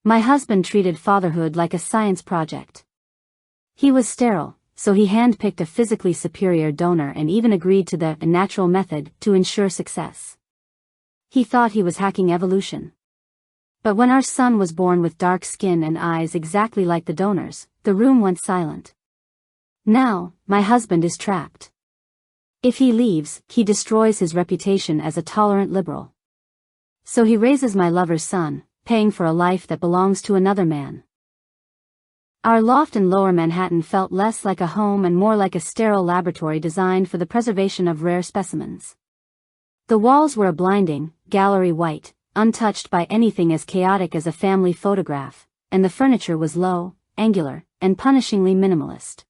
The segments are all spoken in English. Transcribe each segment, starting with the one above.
My husband treated fatherhood like a science project. He was sterile, so he handpicked a physically superior donor and even agreed to the natural method to ensure success. He thought he was hacking evolution. But when our son was born with dark skin and eyes exactly like the donor's, the room went silent. Now, my husband is trapped. If he leaves, he destroys his reputation as a tolerant liberal. So he raises my lover's son, paying for a life that belongs to another man. Our loft in Lower Manhattan felt less like a home and more like a sterile laboratory designed for the preservation of rare specimens. The walls were a blinding, gallery white, untouched by anything as chaotic as a family photograph, and the furniture was low, angular, and punishingly minimalist.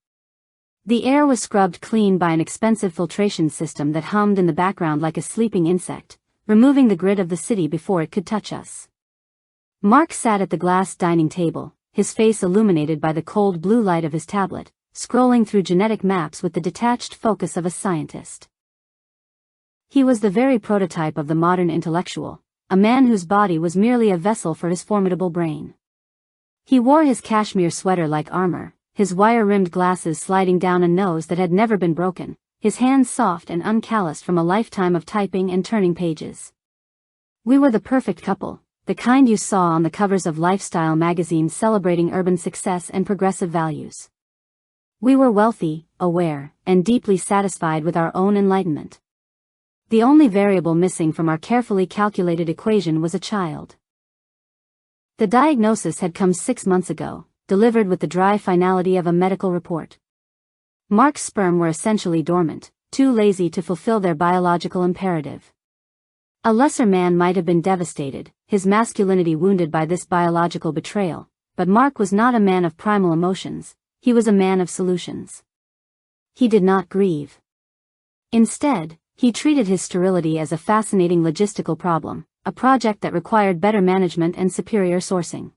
The air was scrubbed clean by an expensive filtration system that hummed in the background like a sleeping insect, removing the grit of the city before it could touch us. Mark sat at the glass dining table, his face illuminated by the cold blue light of his tablet, scrolling through genetic maps with the detached focus of a scientist. He was the very prototype of the modern intellectual, a man whose body was merely a vessel for his formidable brain. He wore his cashmere sweater like armor, his wire-rimmed glasses sliding down a nose that had never been broken, his hands soft and uncalloused from a lifetime of typing and turning pages. We were the perfect couple, the kind you saw on the covers of lifestyle magazines celebrating urban success and progressive values. We were wealthy, aware, and deeply satisfied with our own enlightenment. The only variable missing from our carefully calculated equation was a child. The diagnosis had come 6 months ago, delivered with the dry finality of a medical report. Mark's sperm were essentially dormant, too lazy to fulfill their biological imperative. A lesser man might have been devastated, his masculinity wounded by this biological betrayal, but Mark was not a man of primal emotions, he was a man of solutions. He did not grieve. Instead, he treated his sterility as a fascinating logistical problem, a project that required better management and superior sourcing.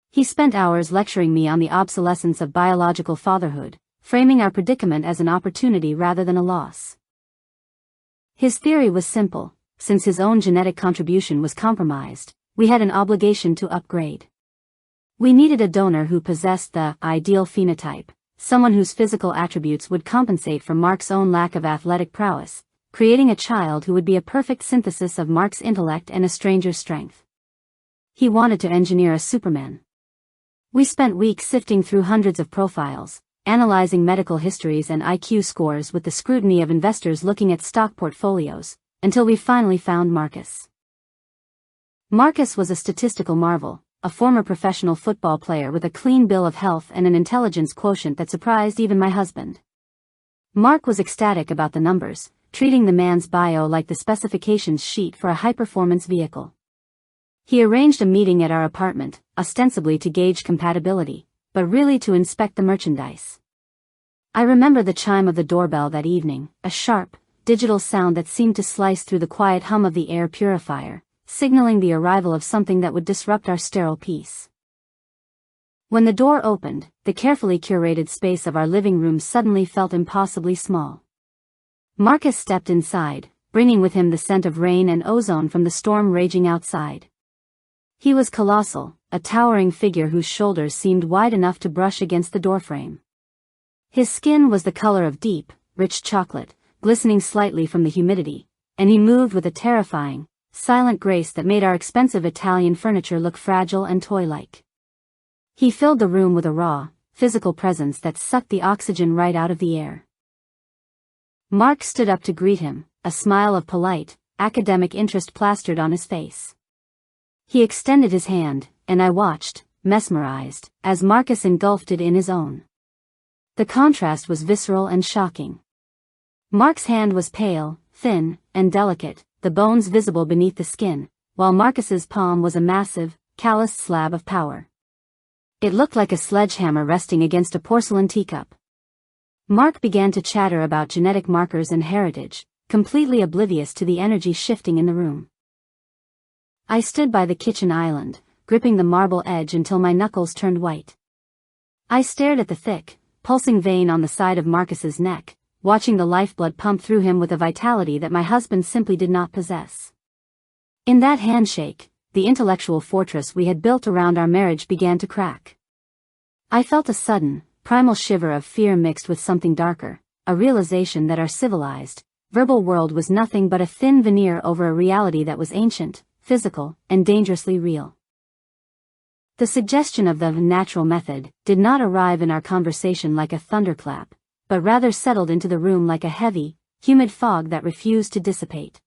He spent hours lecturing me on the obsolescence of biological fatherhood, framing our predicament as an opportunity rather than a loss. His theory was simple: since his own genetic contribution was compromised, we had an obligation to upgrade. We needed a donor who possessed the ideal phenotype, someone whose physical attributes would compensate for Mark's own lack of athletic prowess, creating a child who would be a perfect synthesis of Mark's intellect and a stranger's strength. He wanted to engineer a Superman. We spent weeks sifting through hundreds of profiles, analyzing medical histories and IQ scores with the scrutiny of investors looking at stock portfolios, until we finally found Marcus. Marcus was a statistical marvel, a former professional football player with a clean bill of health and an intelligence quotient that surprised even my husband. Mark was ecstatic about the numbers, treating the man's bio like the specifications sheet for a high-performance vehicle. He arranged a meeting at our apartment, ostensibly to gauge compatibility, but really to inspect the merchandise. I remember the chime of the doorbell that evening, a sharp, digital sound that seemed to slice through the quiet hum of the air purifier, signaling the arrival of something that would disrupt our sterile peace. When the door opened, the carefully curated space of our living room suddenly felt impossibly small. Marcus stepped inside, bringing with him the scent of rain and ozone from the storm raging outside. He was colossal, a towering figure whose shoulders seemed wide enough to brush against the doorframe. His skin was the color of deep, rich chocolate, glistening slightly from the humidity, and he moved with a terrifying, silent grace that made our expensive Italian furniture look fragile and toy-like. He filled the room with a raw, physical presence that sucked the oxygen right out of the air. Mark stood up to greet him, a smile of polite, academic interest plastered on his face. He extended his hand, and I watched, mesmerized, as Marcus engulfed it in his own. The contrast was visceral and shocking. Mark's hand was pale, thin, and delicate, the bones visible beneath the skin, while Marcus's palm was a massive, calloused slab of power. It looked like a sledgehammer resting against a porcelain teacup. Mark began to chatter about genetic markers and heritage, completely oblivious to the energy shifting in the room. I stood by the kitchen island, gripping the marble edge until my knuckles turned white. I stared at the thick, pulsing vein on the side of Marcus's neck, watching the lifeblood pump through him with a vitality that my husband simply did not possess. In that handshake, the intellectual fortress we had built around our marriage began to crack. I felt a sudden, primal shiver of fear mixed with something darker, a realization that our civilized, verbal world was nothing but a thin veneer over a reality that was ancient, physical, and dangerously real. The suggestion of the natural method did not arrive in our conversation like a thunderclap, but rather settled into the room like a heavy, humid fog that refused to dissipate.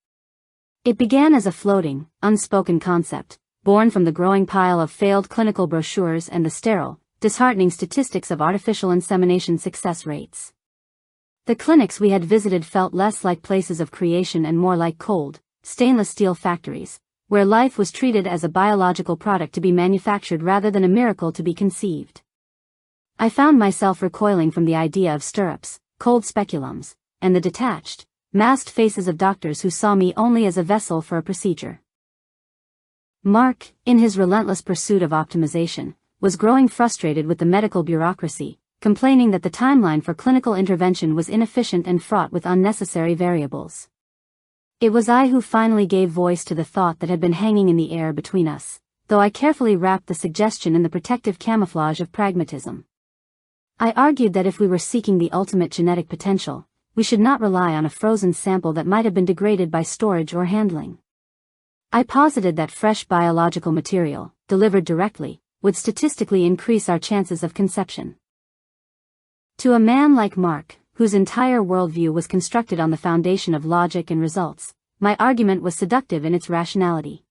It began as a floating, unspoken concept, born from the growing pile of failed clinical brochures and the sterile, disheartening statistics of artificial insemination success rates. The clinics we had visited felt less like places of creation and more like cold, stainless steel factories, where life was treated as a biological product to be manufactured rather than a miracle to be conceived. I found myself recoiling from the idea of stirrups, cold speculums, and the detached, masked faces of doctors who saw me only as a vessel for a procedure. Mark, in his relentless pursuit of optimization, was growing frustrated with the medical bureaucracy, complaining that the timeline for clinical intervention was inefficient and fraught with unnecessary variables. It was I who finally gave voice to the thought that had been hanging in the air between us, though I carefully wrapped the suggestion in the protective camouflage of pragmatism. I argued that if we were seeking the ultimate genetic potential, we should not rely on a frozen sample that might have been degraded by storage or handling. I posited that fresh biological material, delivered directly, would statistically increase our chances of conception. To a man like Mark, whose entire worldview was constructed on the foundation of logic and results, my argument was seductive in its rationality.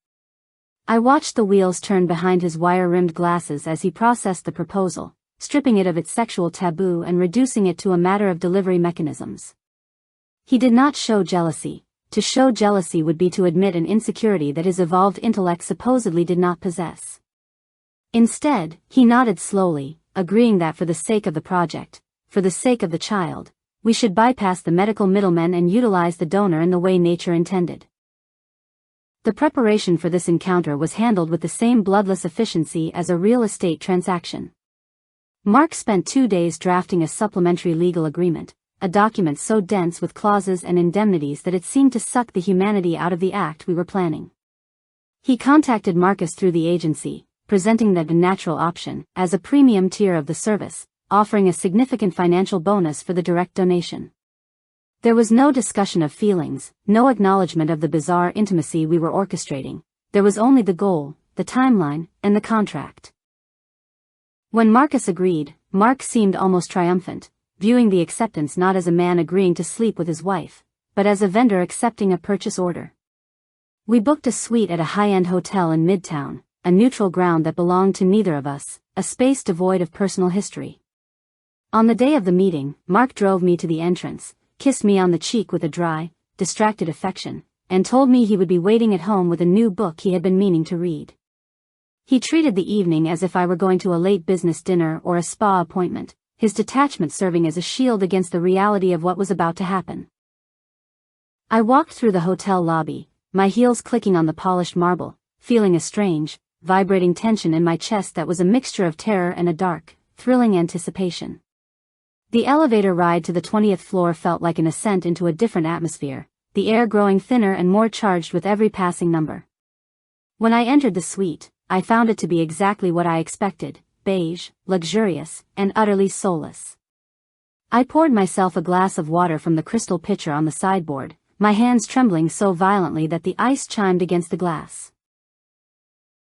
I watched the wheels turn behind his wire-rimmed glasses as he processed the proposal, stripping it of its sexual taboo and reducing it to a matter of delivery mechanisms. He did not show jealousy. To show jealousy would be to admit an insecurity that his evolved intellect supposedly did not possess. Instead, he nodded slowly, agreeing that for the sake of the project, for the sake of the child, we should bypass the medical middlemen and utilize the donor in the way nature intended. The preparation for this encounter was handled with the same bloodless efficiency as a real estate transaction. Mark spent 2 days drafting a supplementary legal agreement, a document so dense with clauses and indemnities that it seemed to suck the humanity out of the act we were planning. He contacted Marcus through the agency, presenting the natural option as a premium tier of the service, offering a significant financial bonus for the direct donation. There was no discussion of feelings, no acknowledgement of the bizarre intimacy we were orchestrating. There was only the goal, the timeline, and the contract. When Marcus agreed, Mark seemed almost triumphant, viewing the acceptance not as a man agreeing to sleep with his wife, but as a vendor accepting a purchase order. We booked a suite at a high-end hotel in Midtown, a neutral ground that belonged to neither of us, a space devoid of personal history. On the day of the meeting, Mark drove me to the entrance, kissed me on the cheek with a dry, distracted affection, and told me he would be waiting at home with a new book he had been meaning to read. He treated the evening as if I were going to a late business dinner or a spa appointment, his detachment serving as a shield against the reality of what was about to happen. I walked through the hotel lobby, my heels clicking on the polished marble, feeling a strange, vibrating tension in my chest that was a mixture of terror and a dark, thrilling anticipation. The elevator ride to the 20th floor felt like an ascent into a different atmosphere, the air growing thinner and more charged with every passing number. When I entered the suite, I found it to be exactly what I expected, beige, luxurious, and utterly soulless. I poured myself a glass of water from the crystal pitcher on the sideboard, my hands trembling so violently that the ice chimed against the glass.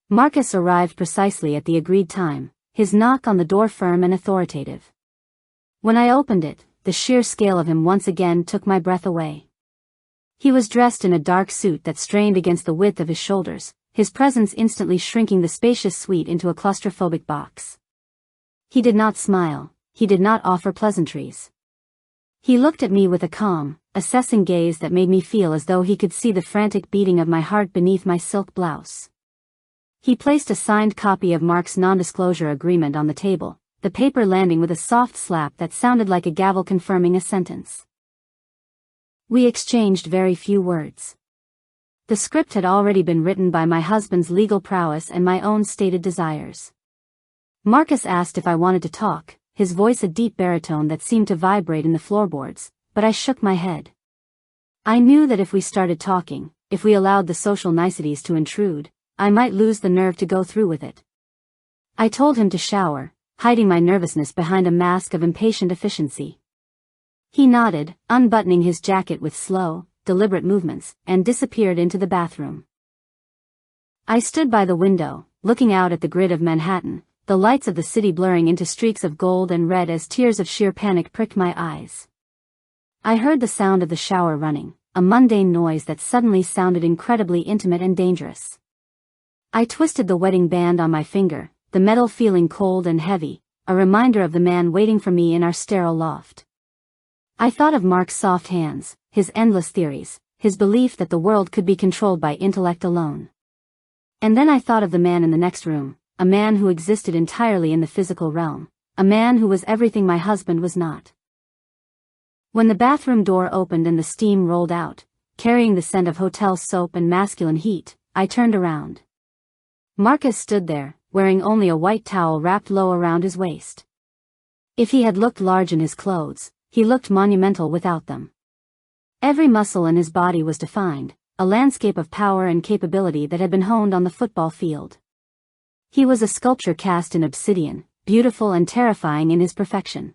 Marcus arrived precisely at the agreed time, his knock on the door firm and authoritative. When I opened it, the sheer scale of him once again took my breath away. He was dressed in a dark suit that strained against the width of his shoulders, his presence instantly shrinking the spacious suite into a claustrophobic box. He did not smile, he did not offer pleasantries. He looked at me with a calm, assessing gaze that made me feel as though he could see the frantic beating of my heart beneath my silk blouse. He placed a signed copy of Mark's non-disclosure agreement on the table, the paper landing with a soft slap that sounded like a gavel confirming a sentence. We exchanged very few words. The script had already been written by my husband's legal prowess and my own stated desires. Marcus asked if I wanted to talk, his voice a deep baritone that seemed to vibrate in the floorboards, but I shook my head. I knew that if we started talking, if we allowed the social niceties to intrude, I might lose the nerve to go through with it. I told him to shower, hiding my nervousness behind a mask of impatient efficiency. He nodded, unbuttoning his jacket with slow, deliberate movements, and disappeared into the bathroom. I stood by the window, looking out at the grid of Manhattan, the lights of the city blurring into streaks of gold and red as tears of sheer panic pricked my eyes. I heard the sound of the shower running, a mundane noise that suddenly sounded incredibly intimate and dangerous. I twisted the wedding band on my finger, the metal feeling cold and heavy, a reminder of the man waiting for me in our sterile loft. I thought of Mark's soft hands, his endless theories, his belief that the world could be controlled by intellect alone. And then I thought of the man in the next room, a man who existed entirely in the physical realm, a man who was everything my husband was not. When the bathroom door opened and the steam rolled out, carrying the scent of hotel soap and masculine heat, I turned around. Marcus stood there, wearing only a white towel wrapped low around his waist. If he had looked large in his clothes, he looked monumental without them. Every muscle in his body was defined, a landscape of power and capability that had been honed on the football field. He was a sculpture cast in obsidian, beautiful and terrifying in his perfection.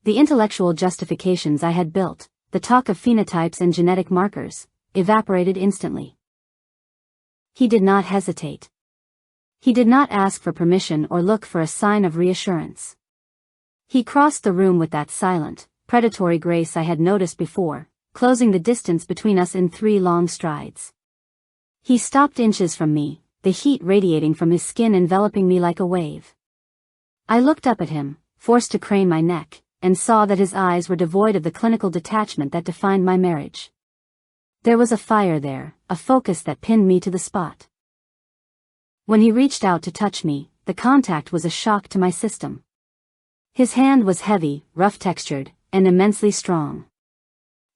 The intellectual justifications I had built, the talk of phenotypes and genetic markers, evaporated instantly. He did not hesitate. He did not ask for permission or look for a sign of reassurance. He crossed the room with that silent, predatory grace I had noticed before, closing the distance between us in 3 long strides. He stopped inches from me, the heat radiating from his skin enveloping me like a wave. I looked up at him, forced to crane my neck, and saw that his eyes were devoid of the clinical detachment that defined my marriage. There was a fire there, a focus that pinned me to the spot. When he reached out to touch me, the contact was a shock to my system. His hand was heavy, rough-textured, and immensely strong.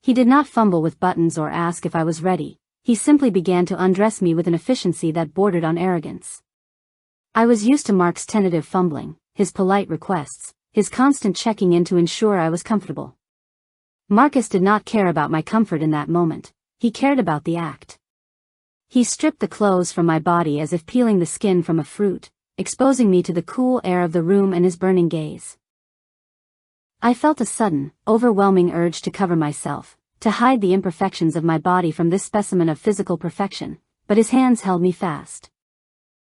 He did not fumble with buttons or ask if I was ready. He simply began to undress me with an efficiency that bordered on arrogance. I was used to Mark's tentative fumbling, his polite requests, his constant checking in to ensure I was comfortable. Marcus did not care about my comfort in that moment, he cared about the act. He stripped the clothes from my body as if peeling the skin from a fruit, exposing me to the cool air of the room and his burning gaze. I felt a sudden, overwhelming urge to cover myself, to hide the imperfections of my body from this specimen of physical perfection, but his hands held me fast.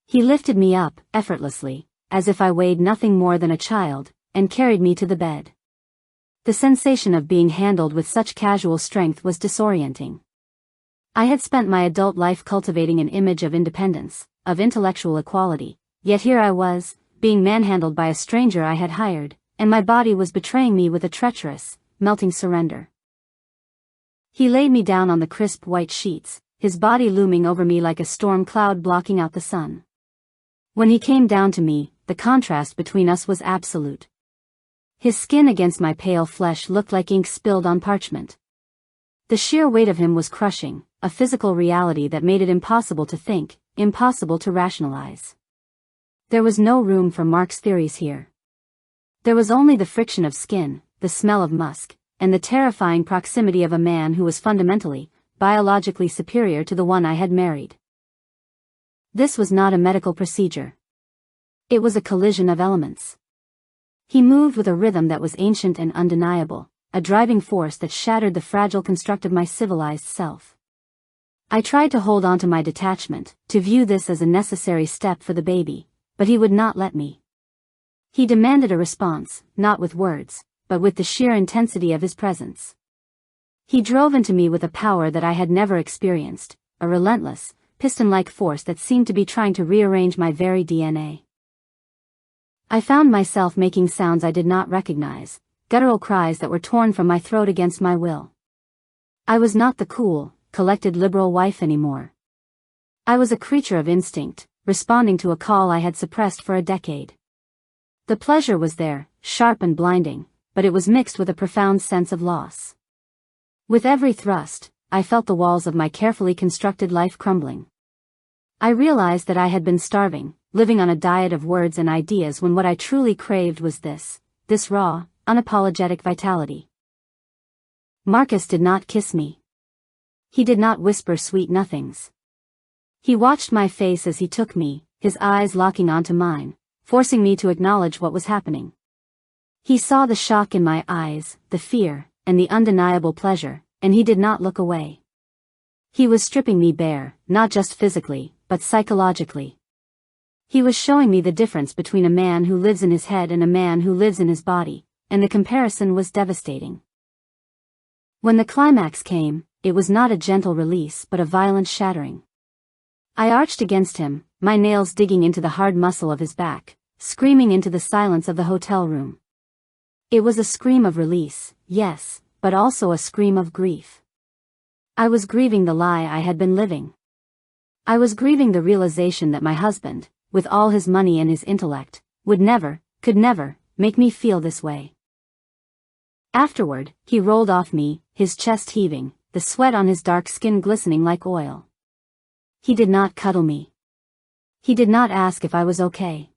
He lifted me up, effortlessly, as if I weighed nothing more than a child, and carried me to the bed. The sensation of being handled with such casual strength was disorienting. I had spent my adult life cultivating an image of independence, of intellectual equality, yet here I was, being manhandled by a stranger I had hired, and my body was betraying me with a treacherous, melting surrender. He laid me down on the crisp white sheets, his body looming over me like a storm cloud blocking out the sun. When he came down to me, the contrast between us was absolute. His skin against my pale flesh looked like ink spilled on parchment. The sheer weight of him was crushing, a physical reality that made it impossible to think, impossible to rationalize. There was no room for Mark's theories here. There was only the friction of skin, the smell of musk, and the terrifying proximity of a man who was fundamentally, biologically superior to the one I had married. This was not a medical procedure. It was a collision of elements. He moved with a rhythm that was ancient and undeniable, a driving force that shattered the fragile construct of my civilized self. I tried to hold on to my detachment, to view this as a necessary step for the baby, but he would not let me. He demanded a response, not with words, but with the sheer intensity of his presence. He drove into me with a power that I had never experienced, a relentless, piston-like force that seemed to be trying to rearrange my very DNA. I found myself making sounds I did not recognize, guttural cries that were torn from my throat against my will. I was not the cool, collected liberal wife anymore. I was a creature of instinct, responding to a call I had suppressed for a decade. The pleasure was there, sharp and blinding, but it was mixed with a profound sense of loss. With every thrust, I felt the walls of my carefully constructed life crumbling. I realized that I had been starving, living on a diet of words and ideas when what I truly craved was this raw, unapologetic vitality. Marcus did not kiss me. He did not whisper sweet nothings. He watched my face as he took me, his eyes locking onto mine, forcing me to acknowledge what was happening. He saw the shock in my eyes, the fear, and the undeniable pleasure, and he did not look away. He was stripping me bare, not just physically, but psychologically. He was showing me the difference between a man who lives in his head and a man who lives in his body, and the comparison was devastating. When the climax came, it was not a gentle release but a violent shattering. I arched against him, my nails digging into the hard muscle of his back, screaming into the silence of the hotel room. It was a scream of release, yes, but also a scream of grief. I was grieving the lie I had been living. I was grieving the realization that my husband, with all his money and his intellect, would never, could never, make me feel this way. Afterward, he rolled off me, his chest heaving, the sweat on his dark skin glistening like oil. He did not cuddle me. He did not ask if I was okay.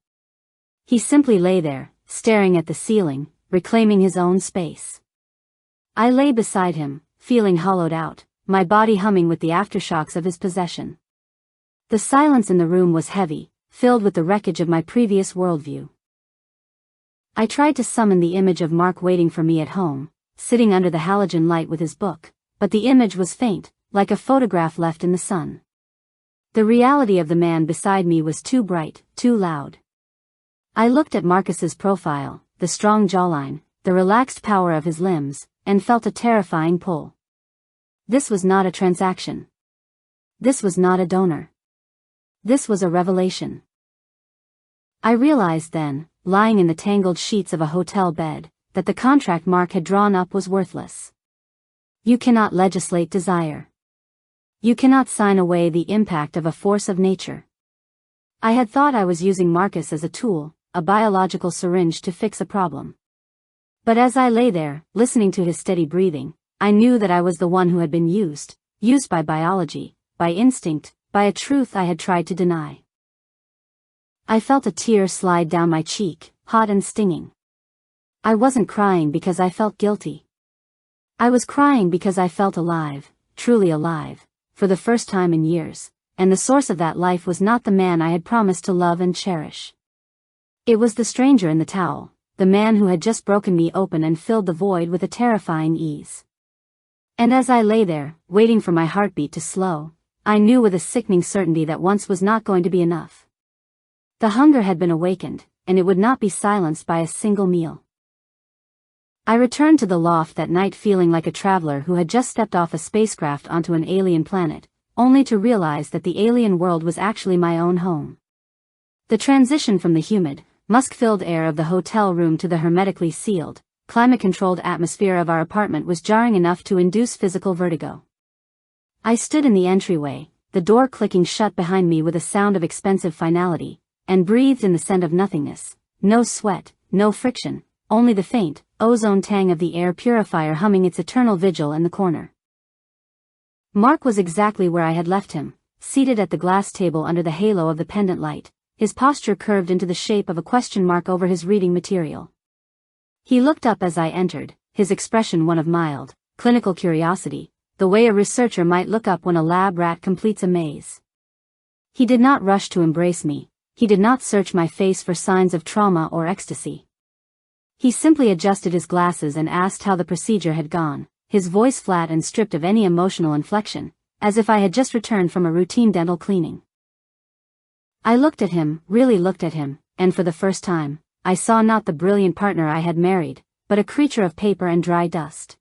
He simply lay there, staring at the ceiling, reclaiming his own space. I lay beside him, feeling hollowed out, my body humming with the aftershocks of his possession. The silence in the room was heavy, filled with the wreckage of my previous worldview. I tried to summon the image of Mark waiting for me at home, sitting under the halogen light with his book, but the image was faint, like a photograph left in the sun. The reality of the man beside me was too bright, too loud. I looked at Marcus's profile, the strong jawline, the relaxed power of his limbs, and felt a terrifying pull. This was not a transaction. This was not a donor. This was a revelation. I realized then, lying in the tangled sheets of a hotel bed, that the contract Mark had drawn up was worthless. You cannot legislate desire. You cannot sign away the impact of a force of nature. I had thought I was using Marcus as a tool, a biological syringe to fix a problem. But as I lay there, listening to his steady breathing, I knew that I was the one who had been used by biology, by instinct, by a truth I had tried to deny. I felt a tear slide down my cheek, hot and stinging. I wasn't crying because I felt guilty. I was crying because I felt alive, truly alive, for the first time in years, and the source of that life was not the man I had promised to love and cherish. It was the stranger in the towel, the man who had just broken me open and filled the void with a terrifying ease. And as I lay there, waiting for my heartbeat to slow, I knew with a sickening certainty that once was not going to be enough. The hunger had been awakened, and it would not be silenced by a single meal. I returned to the loft that night feeling like a traveler who had just stepped off a spacecraft onto an alien planet, only to realize that the alien world was actually my own home. The transition from the humid, musk-filled air of the hotel room to the hermetically sealed, climate-controlled atmosphere of our apartment was jarring enough to induce physical vertigo. I stood in the entryway, the door clicking shut behind me with a sound of expensive finality, and breathed in the scent of nothingness, no sweat, no friction, only the faint, ozone tang of the air purifier humming its eternal vigil in the corner. Mark was exactly where I had left him, seated at the glass table under the halo of the pendant light, his posture curved into the shape of a question mark over his reading material. He looked up as I entered, his expression one of mild, clinical curiosity, the way a researcher might look up when a lab rat completes a maze. He did not rush to embrace me, he did not search my face for signs of trauma or ecstasy. He simply adjusted his glasses and asked how the procedure had gone, his voice flat and stripped of any emotional inflection, as if I had just returned from a routine dental cleaning. I looked at him, really looked at him, and for the first time, I saw not the brilliant partner I had married, but a creature of paper and dry dust.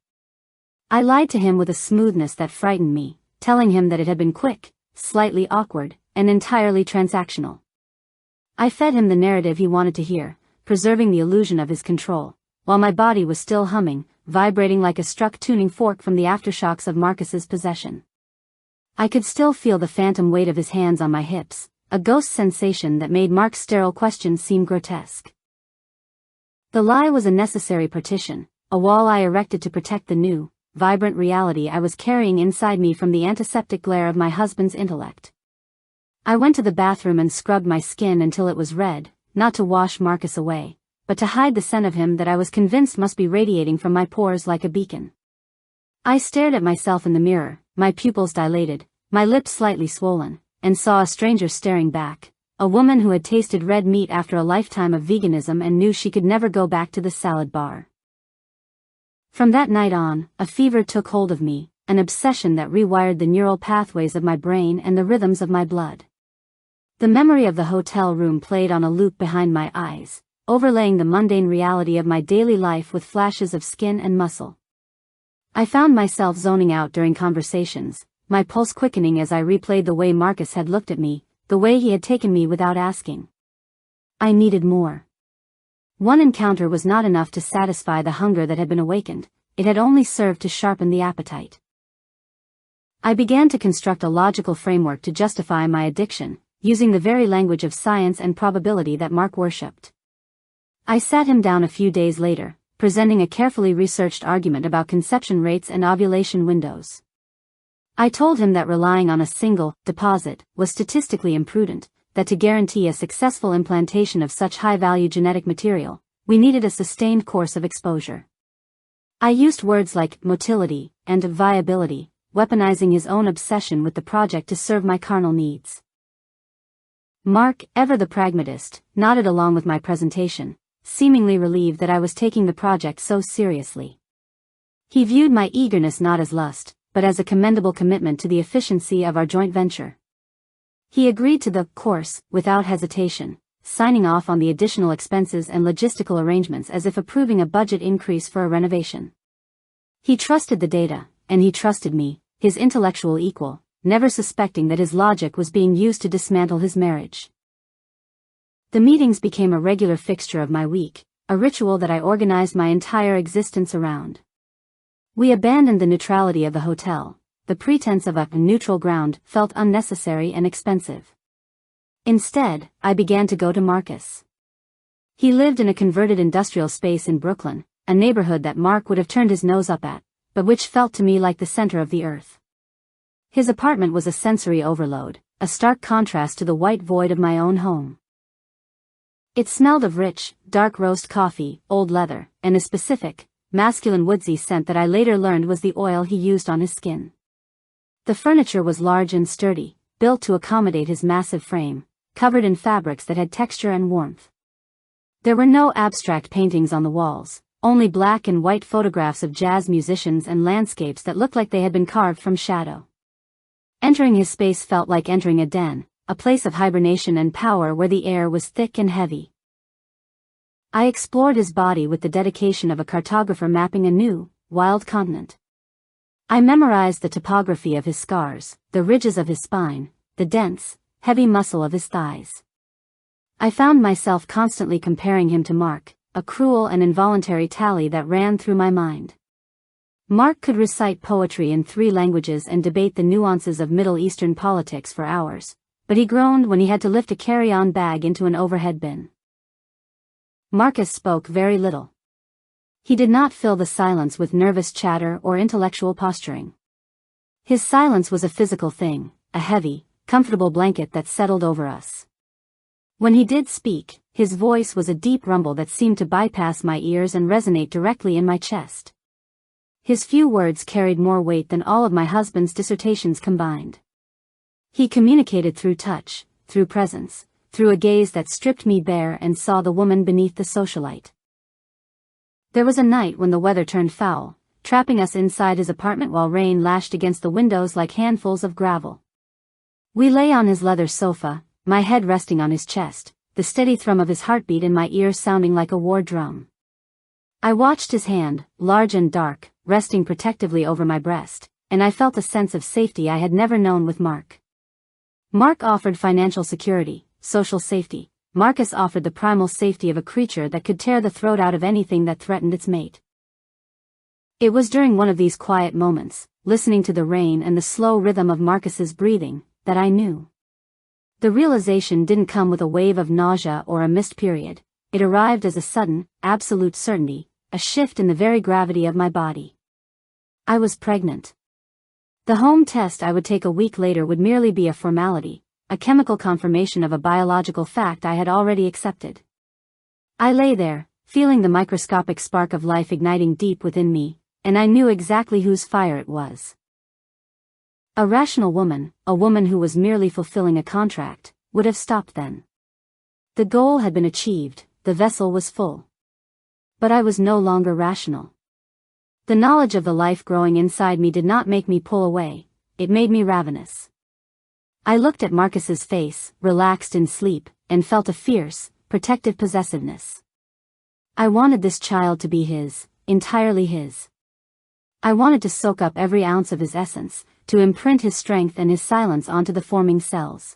I lied to him with a smoothness that frightened me, telling him that it had been quick, slightly awkward, and entirely transactional. I fed him the narrative he wanted to hear, preserving the illusion of his control, while my body was still humming, vibrating like a struck tuning fork from the aftershocks of Marcus's possession. I could still feel the phantom weight of his hands on my hips, a ghost sensation that made Mark's sterile questions seem grotesque. The lie was a necessary partition, a wall I erected to protect the new, vibrant reality I was carrying inside me from the antiseptic glare of my husband's intellect. I went to the bathroom and scrubbed my skin until it was red, not to wash Marcus away, but to hide the scent of him that I was convinced must be radiating from my pores like a beacon. I stared at myself in the mirror, my pupils dilated, my lips slightly swollen, and saw a stranger staring back, a woman who had tasted red meat after a lifetime of veganism and knew she could never go back to the salad bar. From that night on, a fever took hold of me, an obsession that rewired the neural pathways of my brain and the rhythms of my blood. The memory of the hotel room played on a loop behind my eyes, overlaying the mundane reality of my daily life with flashes of skin and muscle. I found myself zoning out during conversations, my pulse quickening as I replayed the way Marcus had looked at me, the way he had taken me without asking. I needed more. One encounter was not enough to satisfy the hunger that had been awakened, it had only served to sharpen the appetite. I began to construct a logical framework to justify my addiction, using the very language of science and probability that Mark worshipped. I sat him down a few days later, presenting a carefully researched argument about conception rates and ovulation windows. I told him that relying on a single deposit was statistically imprudent, that to guarantee a successful implantation of such high-value genetic material, we needed a sustained course of exposure. I used words like motility and viability, weaponizing his own obsession with the project to serve my carnal needs. Mark, ever the pragmatist, nodded along with my presentation, seemingly relieved that I was taking the project so seriously. He viewed my eagerness not as lust, but as a commendable commitment to the efficiency of our joint venture. He agreed to the course without hesitation, signing off on the additional expenses and logistical arrangements as if approving a budget increase for a renovation. He trusted the data, and he trusted me, his intellectual equal, never suspecting that his logic was being used to dismantle his marriage. The meetings became a regular fixture of my week, a ritual that I organized my entire existence around. We abandoned the neutrality of the hotel. The pretense of a neutral ground felt unnecessary and expensive. Instead, I began to go to Marcus. He lived in a converted industrial space in Brooklyn, a neighborhood that Mark would have turned his nose up at, but which felt to me like the center of the earth. His apartment was a sensory overload, a stark contrast to the white void of my own home. It smelled of rich, dark roast coffee, old leather, and a specific, masculine woodsy scent that I later learned was the oil he used on his skin. The furniture was large and sturdy, built to accommodate his massive frame, covered in fabrics that had texture and warmth. There were no abstract paintings on the walls, only black and white photographs of jazz musicians and landscapes that looked like they had been carved from shadow. Entering his space felt like entering a den, a place of hibernation and power where the air was thick and heavy. I explored his body with the dedication of a cartographer mapping a new, wild continent. I memorized the topography of his scars, the ridges of his spine, the dense, heavy muscle of his thighs. I found myself constantly comparing him to Mark, a cruel and involuntary tally that ran through my mind. Mark could recite poetry in 3 languages and debate the nuances of Middle Eastern politics for hours, but he groaned when he had to lift a carry-on bag into an overhead bin. Marcus spoke very little. He did not fill the silence with nervous chatter or intellectual posturing. His silence was a physical thing, a heavy, comfortable blanket that settled over us. When he did speak, his voice was a deep rumble that seemed to bypass my ears and resonate directly in my chest. His few words carried more weight than all of my husband's dissertations combined. He communicated through touch, through presence, through a gaze that stripped me bare and saw the woman beneath the socialite. There was a night when the weather turned foul, trapping us inside his apartment while rain lashed against the windows like handfuls of gravel. We lay on his leather sofa, my head resting on his chest, the steady thrum of his heartbeat in my ears sounding like a war drum. I watched his hand, large and dark, resting protectively over my breast, and I felt a sense of safety I had never known with Mark. Mark offered financial security, social safety. Marcus offered the primal safety of a creature that could tear the throat out of anything that threatened its mate. It was during one of these quiet moments, listening to the rain and the slow rhythm of Marcus's breathing, that I knew. The realization didn't come with a wave of nausea or a missed period. It arrived as a sudden, absolute certainty, a shift in the very gravity of my body. I was pregnant. The home test I would take a week later would merely be a formality, a chemical confirmation of a biological fact I had already accepted. I lay there, feeling the microscopic spark of life igniting deep within me, and I knew exactly whose fire it was. A rational woman, a woman who was merely fulfilling a contract, would have stopped then. The goal had been achieved, the vessel was full. But I was no longer rational. The knowledge of the life growing inside me did not make me pull away, it made me ravenous. I looked at Marcus's face, relaxed in sleep, and felt a fierce, protective possessiveness. I wanted this child to be his, entirely his. I wanted to soak up every ounce of his essence, to imprint his strength and his silence onto the forming cells.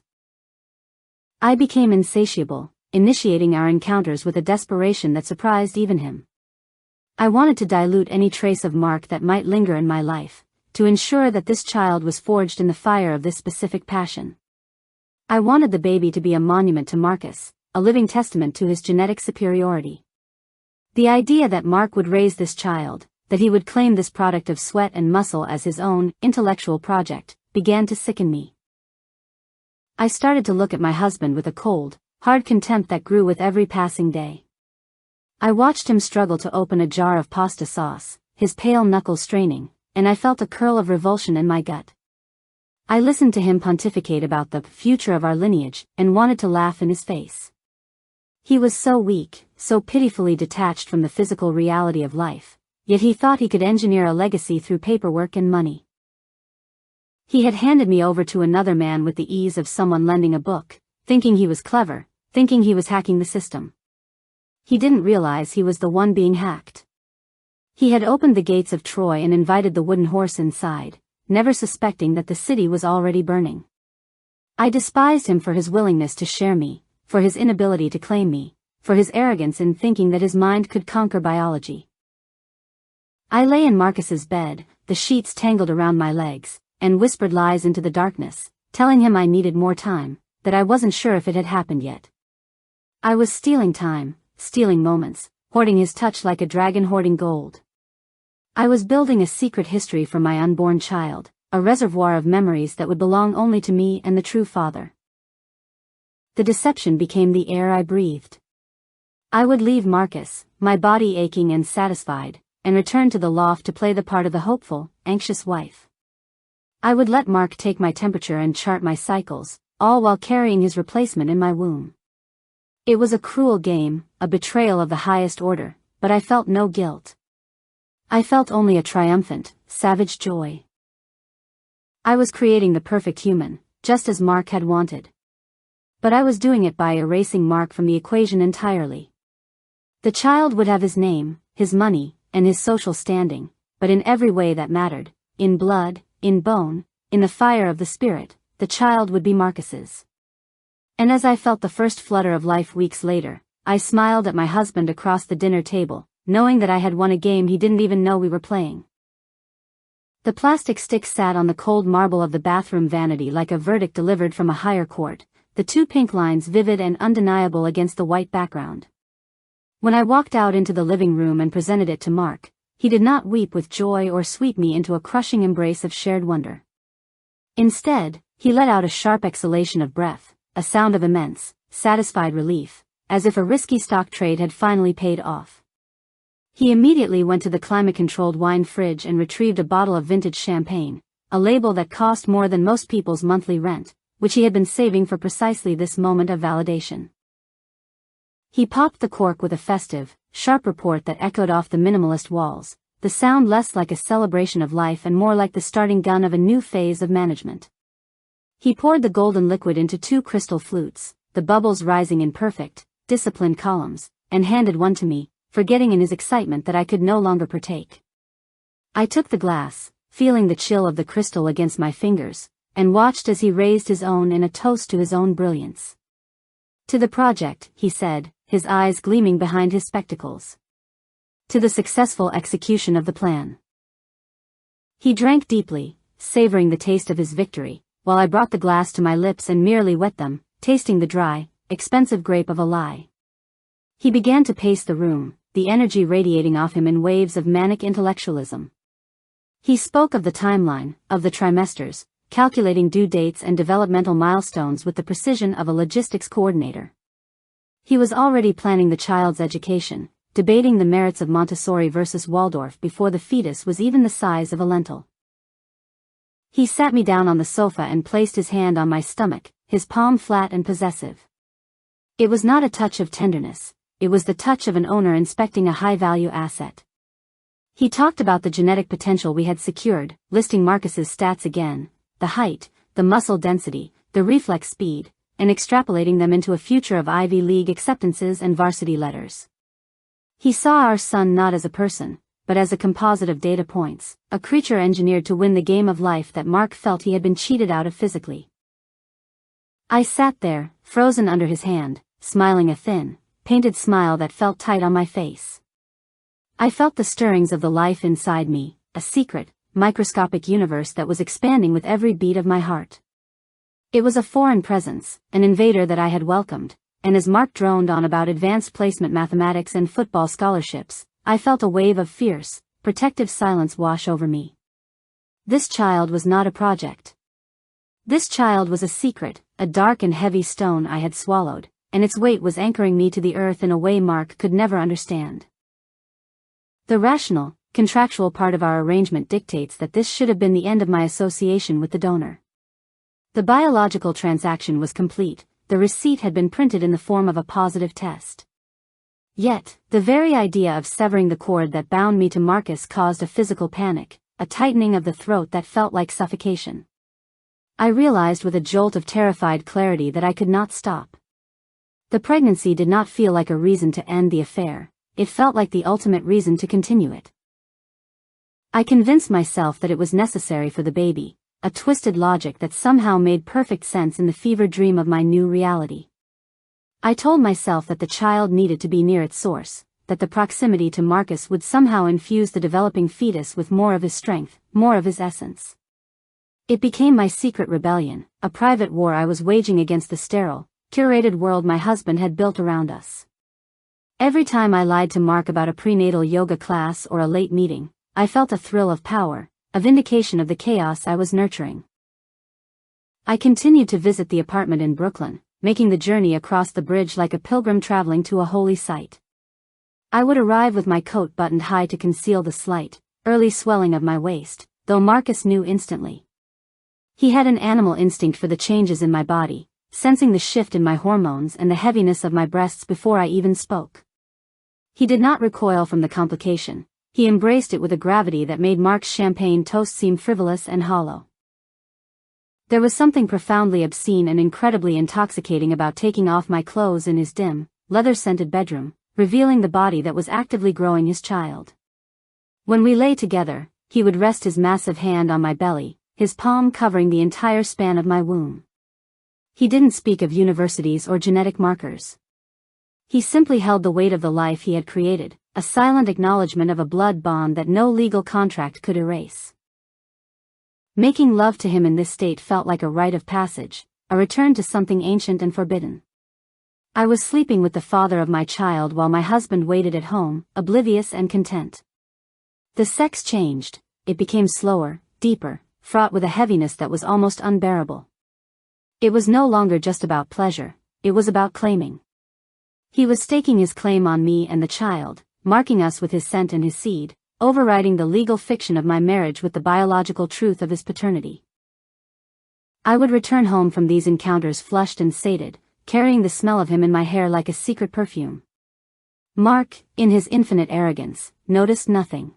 I became insatiable, initiating our encounters with a desperation that surprised even him. I wanted to dilute any trace of Mark that might linger in my life, to ensure that this child was forged in the fire of this specific passion. I wanted the baby to be a monument to Marcus, a living testament to his genetic superiority. The idea that Mark would raise this child, that he would claim this product of sweat and muscle as his own intellectual project, began to sicken me. I started to look at my husband with a cold, hard contempt that grew with every passing day. I watched him struggle to open a jar of pasta sauce, his pale knuckles straining, and I felt a curl of revulsion in my gut. I listened to him pontificate about the future of our lineage, and wanted to laugh in his face. He was so weak, so pitifully detached from the physical reality of life, yet he thought he could engineer a legacy through paperwork and money. He had handed me over to another man with the ease of someone lending a book, thinking he was clever, thinking he was hacking the system. He didn't realize he was the one being hacked. He had opened the gates of Troy and invited the wooden horse inside, never suspecting that the city was already burning. I despised him for his willingness to share me, for his inability to claim me, for his arrogance in thinking that his mind could conquer biology. I lay in Marcus's bed, the sheets tangled around my legs, and whispered lies into the darkness, telling him I needed more time, that I wasn't sure if it had happened yet. I was stealing time, stealing moments, hoarding his touch like a dragon hoarding gold. I was building a secret history for my unborn child, a reservoir of memories that would belong only to me and the true father. The deception became the air I breathed. I would leave Marcus, my body aching and satisfied, and return to the loft to play the part of the hopeful, anxious wife. I would let Mark take my temperature and chart my cycles, all while carrying his replacement in my womb. It was a cruel game, a betrayal of the highest order, but I felt no guilt. I felt only a triumphant, savage joy. I was creating the perfect human, just as Mark had wanted. But I was doing it by erasing Mark from the equation entirely. The child would have his name, his money, and his social standing, but in every way that mattered, in blood, in bone, in the fire of the spirit, the child would be Marcus's. And as I felt the first flutter of life weeks later, I smiled at my husband across the dinner table, knowing that I had won a game he didn't even know we were playing. The plastic stick sat on the cold marble of the bathroom vanity like a verdict delivered from a higher court, the two pink lines vivid and undeniable against the white background. When I walked out into the living room and presented it to Mark, he did not weep with joy or sweep me into a crushing embrace of shared wonder. Instead, he let out a sharp exhalation of breath, a sound of immense, satisfied relief, as if a risky stock trade had finally paid off. He immediately went to the climate-controlled wine fridge and retrieved a bottle of vintage champagne, a label that cost more than most people's monthly rent, which he had been saving for precisely this moment of validation. He popped the cork with a festive, sharp report that echoed off the minimalist walls, the sound less like a celebration of life and more like the starting gun of a new phase of management. He poured the golden liquid into two crystal flutes, the bubbles rising in perfect, disciplined columns, and handed one to me, forgetting in his excitement that I could no longer partake. I took the glass, feeling the chill of the crystal against my fingers, and watched as he raised his own in a toast to his own brilliance. To the project, he said, his eyes gleaming behind his spectacles. To the successful execution of the plan. He drank deeply, savoring the taste of his victory, while I brought the glass to my lips and merely wet them, tasting the dry, expensive grape of a lie. He began to pace the room, the energy radiating off him in waves of manic intellectualism. He spoke of the timeline, of the trimesters, calculating due dates and developmental milestones with the precision of a logistics coordinator. He was already planning the child's education, debating the merits of Montessori versus Waldorf before the fetus was even the size of a lentil. He sat me down on the sofa and placed his hand on my stomach, his palm flat and possessive. It was not a touch of tenderness, it was the touch of an owner inspecting a high-value asset. He talked about the genetic potential we had secured, listing Marcus's stats again, the height, the muscle density, the reflex speed, and extrapolating them into a future of Ivy League acceptances and varsity letters. He saw our son not as a person, but as a composite of data points, a creature engineered to win the game of life that Mark felt he had been cheated out of physically. I sat there, frozen under his hand, smiling a thin, painted smile that felt tight on my face. I felt the stirrings of the life inside me, a secret, microscopic universe that was expanding with every beat of my heart. It was a foreign presence, an invader that I had welcomed, and as Mark droned on about advanced placement mathematics and football scholarships, I felt a wave of fierce, protective silence wash over me. This child was not a project. This child was a secret, a dark and heavy stone I had swallowed, and its weight was anchoring me to the earth in a way Mark could never understand. The rational, contractual part of our arrangement dictates that this should have been the end of my association with the donor. The biological transaction was complete, the receipt had been printed in the form of a positive test. Yet, the very idea of severing the cord that bound me to Marcus caused a physical panic, a tightening of the throat that felt like suffocation. I realized with a jolt of terrified clarity that I could not stop. The pregnancy did not feel like a reason to end the affair, it felt like the ultimate reason to continue it. I convinced myself that it was necessary for the baby, a twisted logic that somehow made perfect sense in the fever dream of my new reality. I told myself that the child needed to be near its source, that the proximity to Marcus would somehow infuse the developing fetus with more of his strength, more of his essence. It became my secret rebellion, a private war I was waging against the sterile, curated world my husband had built around us. Every time I lied to Mark about a prenatal yoga class or a late meeting, I felt a thrill of power, a vindication of the chaos I was nurturing. I continued to visit the apartment in Brooklyn, making the journey across the bridge like a pilgrim traveling to a holy site. I would arrive with my coat buttoned high to conceal the slight, early swelling of my waist, though Marcus knew instantly. He had an animal instinct for the changes in my body, sensing the shift in my hormones and the heaviness of my breasts before I even spoke. He did not recoil from the complication, he embraced it with a gravity that made Mark's champagne toast seem frivolous and hollow. There was something profoundly obscene and incredibly intoxicating about taking off my clothes in his dim, leather-scented bedroom, revealing the body that was actively growing his child. When we lay together, he would rest his massive hand on my belly, his palm covering the entire span of my womb. He didn't speak of universities or genetic markers. He simply held the weight of the life he had created, a silent acknowledgement of a blood bond that no legal contract could erase. Making love to him in this state felt like a rite of passage, a return to something ancient and forbidden. I was sleeping with the father of my child while my husband waited at home, oblivious and content. The sex changed, it became slower, deeper, fraught with a heaviness that was almost unbearable. It was no longer just about pleasure, it was about claiming. He was staking his claim on me and the child, marking us with his scent and his seed, overriding the legal fiction of my marriage with the biological truth of his paternity. I would return home from these encounters flushed and sated, carrying the smell of him in my hair like a secret perfume. Mark, in his infinite arrogance, noticed nothing.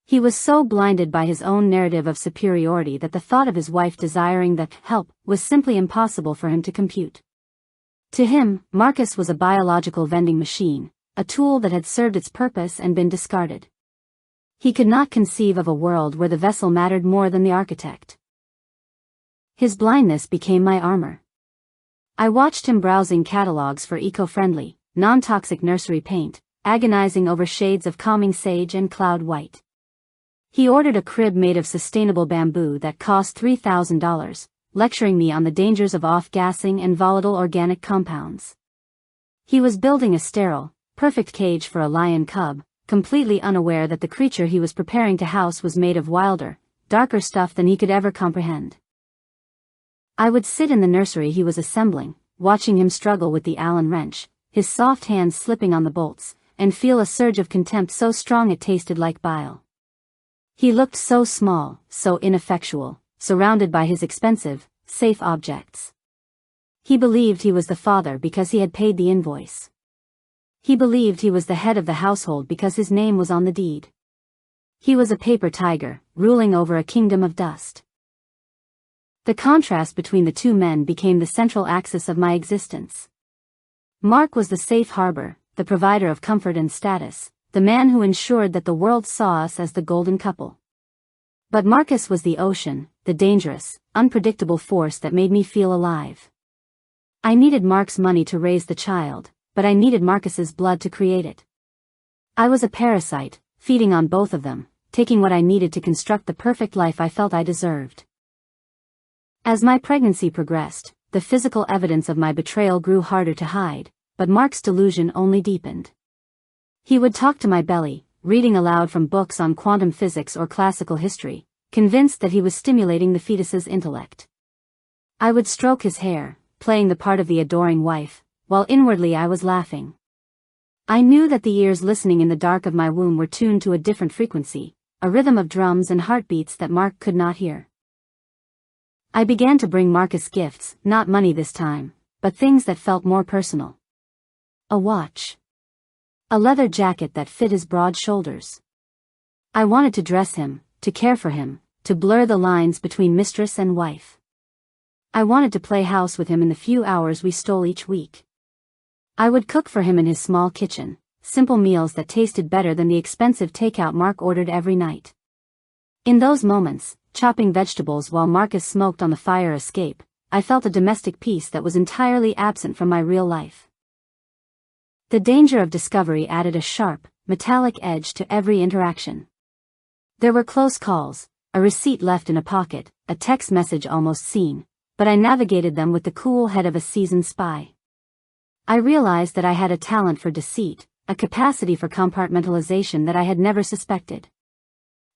He was so blinded by his own narrative of superiority that the thought of his wife desiring the help was simply impossible for him to compute. To him, Marcus was a biological vending machine, a tool that had served its purpose and been discarded. He could not conceive of a world where the vessel mattered more than the architect. His blindness became my armor. I watched him browsing catalogs for eco-friendly, non-toxic nursery paint, agonizing over shades of calming sage and cloud white. He ordered a crib made of sustainable bamboo that cost $3,000, lecturing me on the dangers of off-gassing and volatile organic compounds. He was building a sterile, perfect cage for a lion cub, completely unaware that the creature he was preparing to house was made of wilder, darker stuff than he could ever comprehend. I would sit in the nursery he was assembling, watching him struggle with the Allen wrench, his soft hands slipping on the bolts, and feel a surge of contempt so strong it tasted like bile. He looked so small, so ineffectual, surrounded by his expensive, safe objects. He believed he was the father because he had paid the invoice. He believed he was the head of the household because his name was on the deed. He was a paper tiger, ruling over a kingdom of dust. The contrast between the two men became the central axis of my existence. Mark was the safe harbor, the provider of comfort and status, the man who ensured that the world saw us as the golden couple. But Marcus was the ocean, the dangerous, unpredictable force that made me feel alive. I needed Mark's money to raise the child, but I needed Marcus's blood to create it. I was a parasite, feeding on both of them, taking what I needed to construct the perfect life I felt I deserved. As my pregnancy progressed, the physical evidence of my betrayal grew harder to hide, but Mark's delusion only deepened. He would talk to my belly, reading aloud from books on quantum physics or classical history, convinced that he was stimulating the fetus's intellect. I would stroke his hair, playing the part of the adoring wife, while inwardly I was laughing. I knew that the ears listening in the dark of my womb were tuned to a different frequency, a rhythm of drums and heartbeats that Mark could not hear. I began to bring Marcus gifts, not money this time, but things that felt more personal. A watch. A leather jacket that fit his broad shoulders. I wanted to dress him, to care for him, to blur the lines between mistress and wife. I wanted to play house with him in the few hours we stole each week. I would cook for him in his small kitchen, simple meals that tasted better than the expensive takeout Mark ordered every night. In those moments, chopping vegetables while Marcus smoked on the fire escape, I felt a domestic peace that was entirely absent from my real life. The danger of discovery added a sharp, metallic edge to every interaction. There were close calls, a receipt left in a pocket, a text message almost seen, but I navigated them with the cool head of a seasoned spy. I realized that I had a talent for deceit, a capacity for compartmentalization that I had never suspected.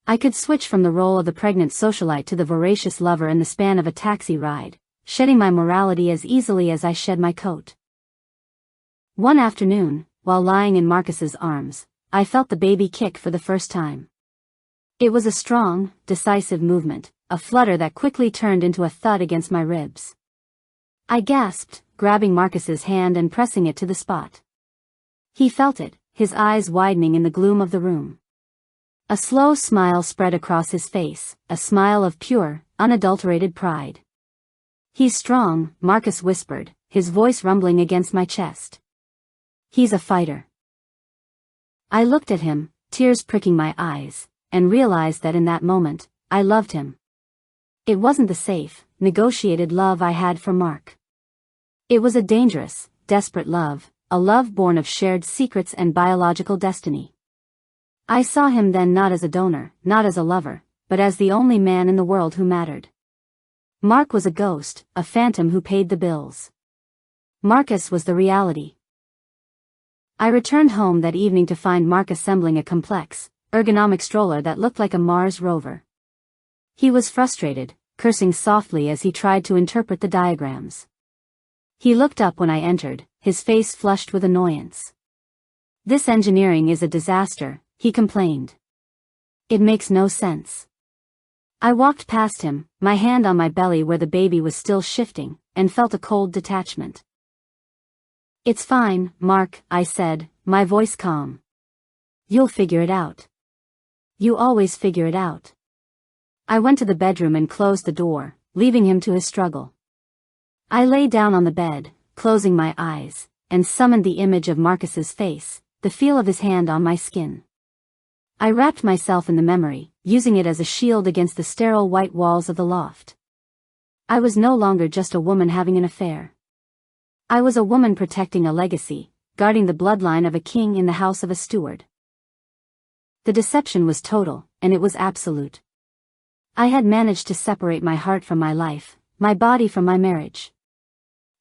I could switch from the role of the pregnant socialite to the voracious lover in the span of a taxi ride, shedding my morality as easily as I shed my coat. One afternoon, while lying in Marcus's arms, I felt the baby kick for the first time. It was a strong, decisive movement, a flutter that quickly turned into a thud against my ribs. I gasped, grabbing Marcus's hand and pressing it to the spot. He felt it, his eyes widening in the gloom of the room. A slow smile spread across his face, a smile of pure, unadulterated pride. "He's strong," Marcus whispered, his voice rumbling against my chest. "He's a fighter." I looked at him, tears pricking my eyes, and realized that in that moment, I loved him. It wasn't the safe, negotiated love I had for Mark. It was a dangerous, desperate love, a love born of shared secrets and biological destiny. I saw him then not as a donor, not as a lover, but as the only man in the world who mattered. Mark was a ghost, a phantom who paid the bills. Marcus was the reality. I returned home that evening to find Mark assembling a complex, ergonomic stroller that looked like a Mars rover. He was frustrated, cursing softly as he tried to interpret the diagrams. He looked up when I entered, his face flushed with annoyance. "This engineering is a disaster," he complained. "It makes no sense." I walked past him, my hand on my belly where the baby was still shifting, and felt a cold detachment. "It's fine, Mark," I said, my voice calm. "You'll figure it out. You always figure it out." I went to the bedroom and closed the door, leaving him to his struggle. I lay down on the bed, closing my eyes, and summoned the image of Marcus's face, the feel of his hand on my skin. I wrapped myself in the memory, using it as a shield against the sterile white walls of the loft. I was no longer just a woman having an affair. I was a woman protecting a legacy, guarding the bloodline of a king in the house of a steward. The deception was total, and it was absolute. I had managed to separate my heart from my life, my body from my marriage.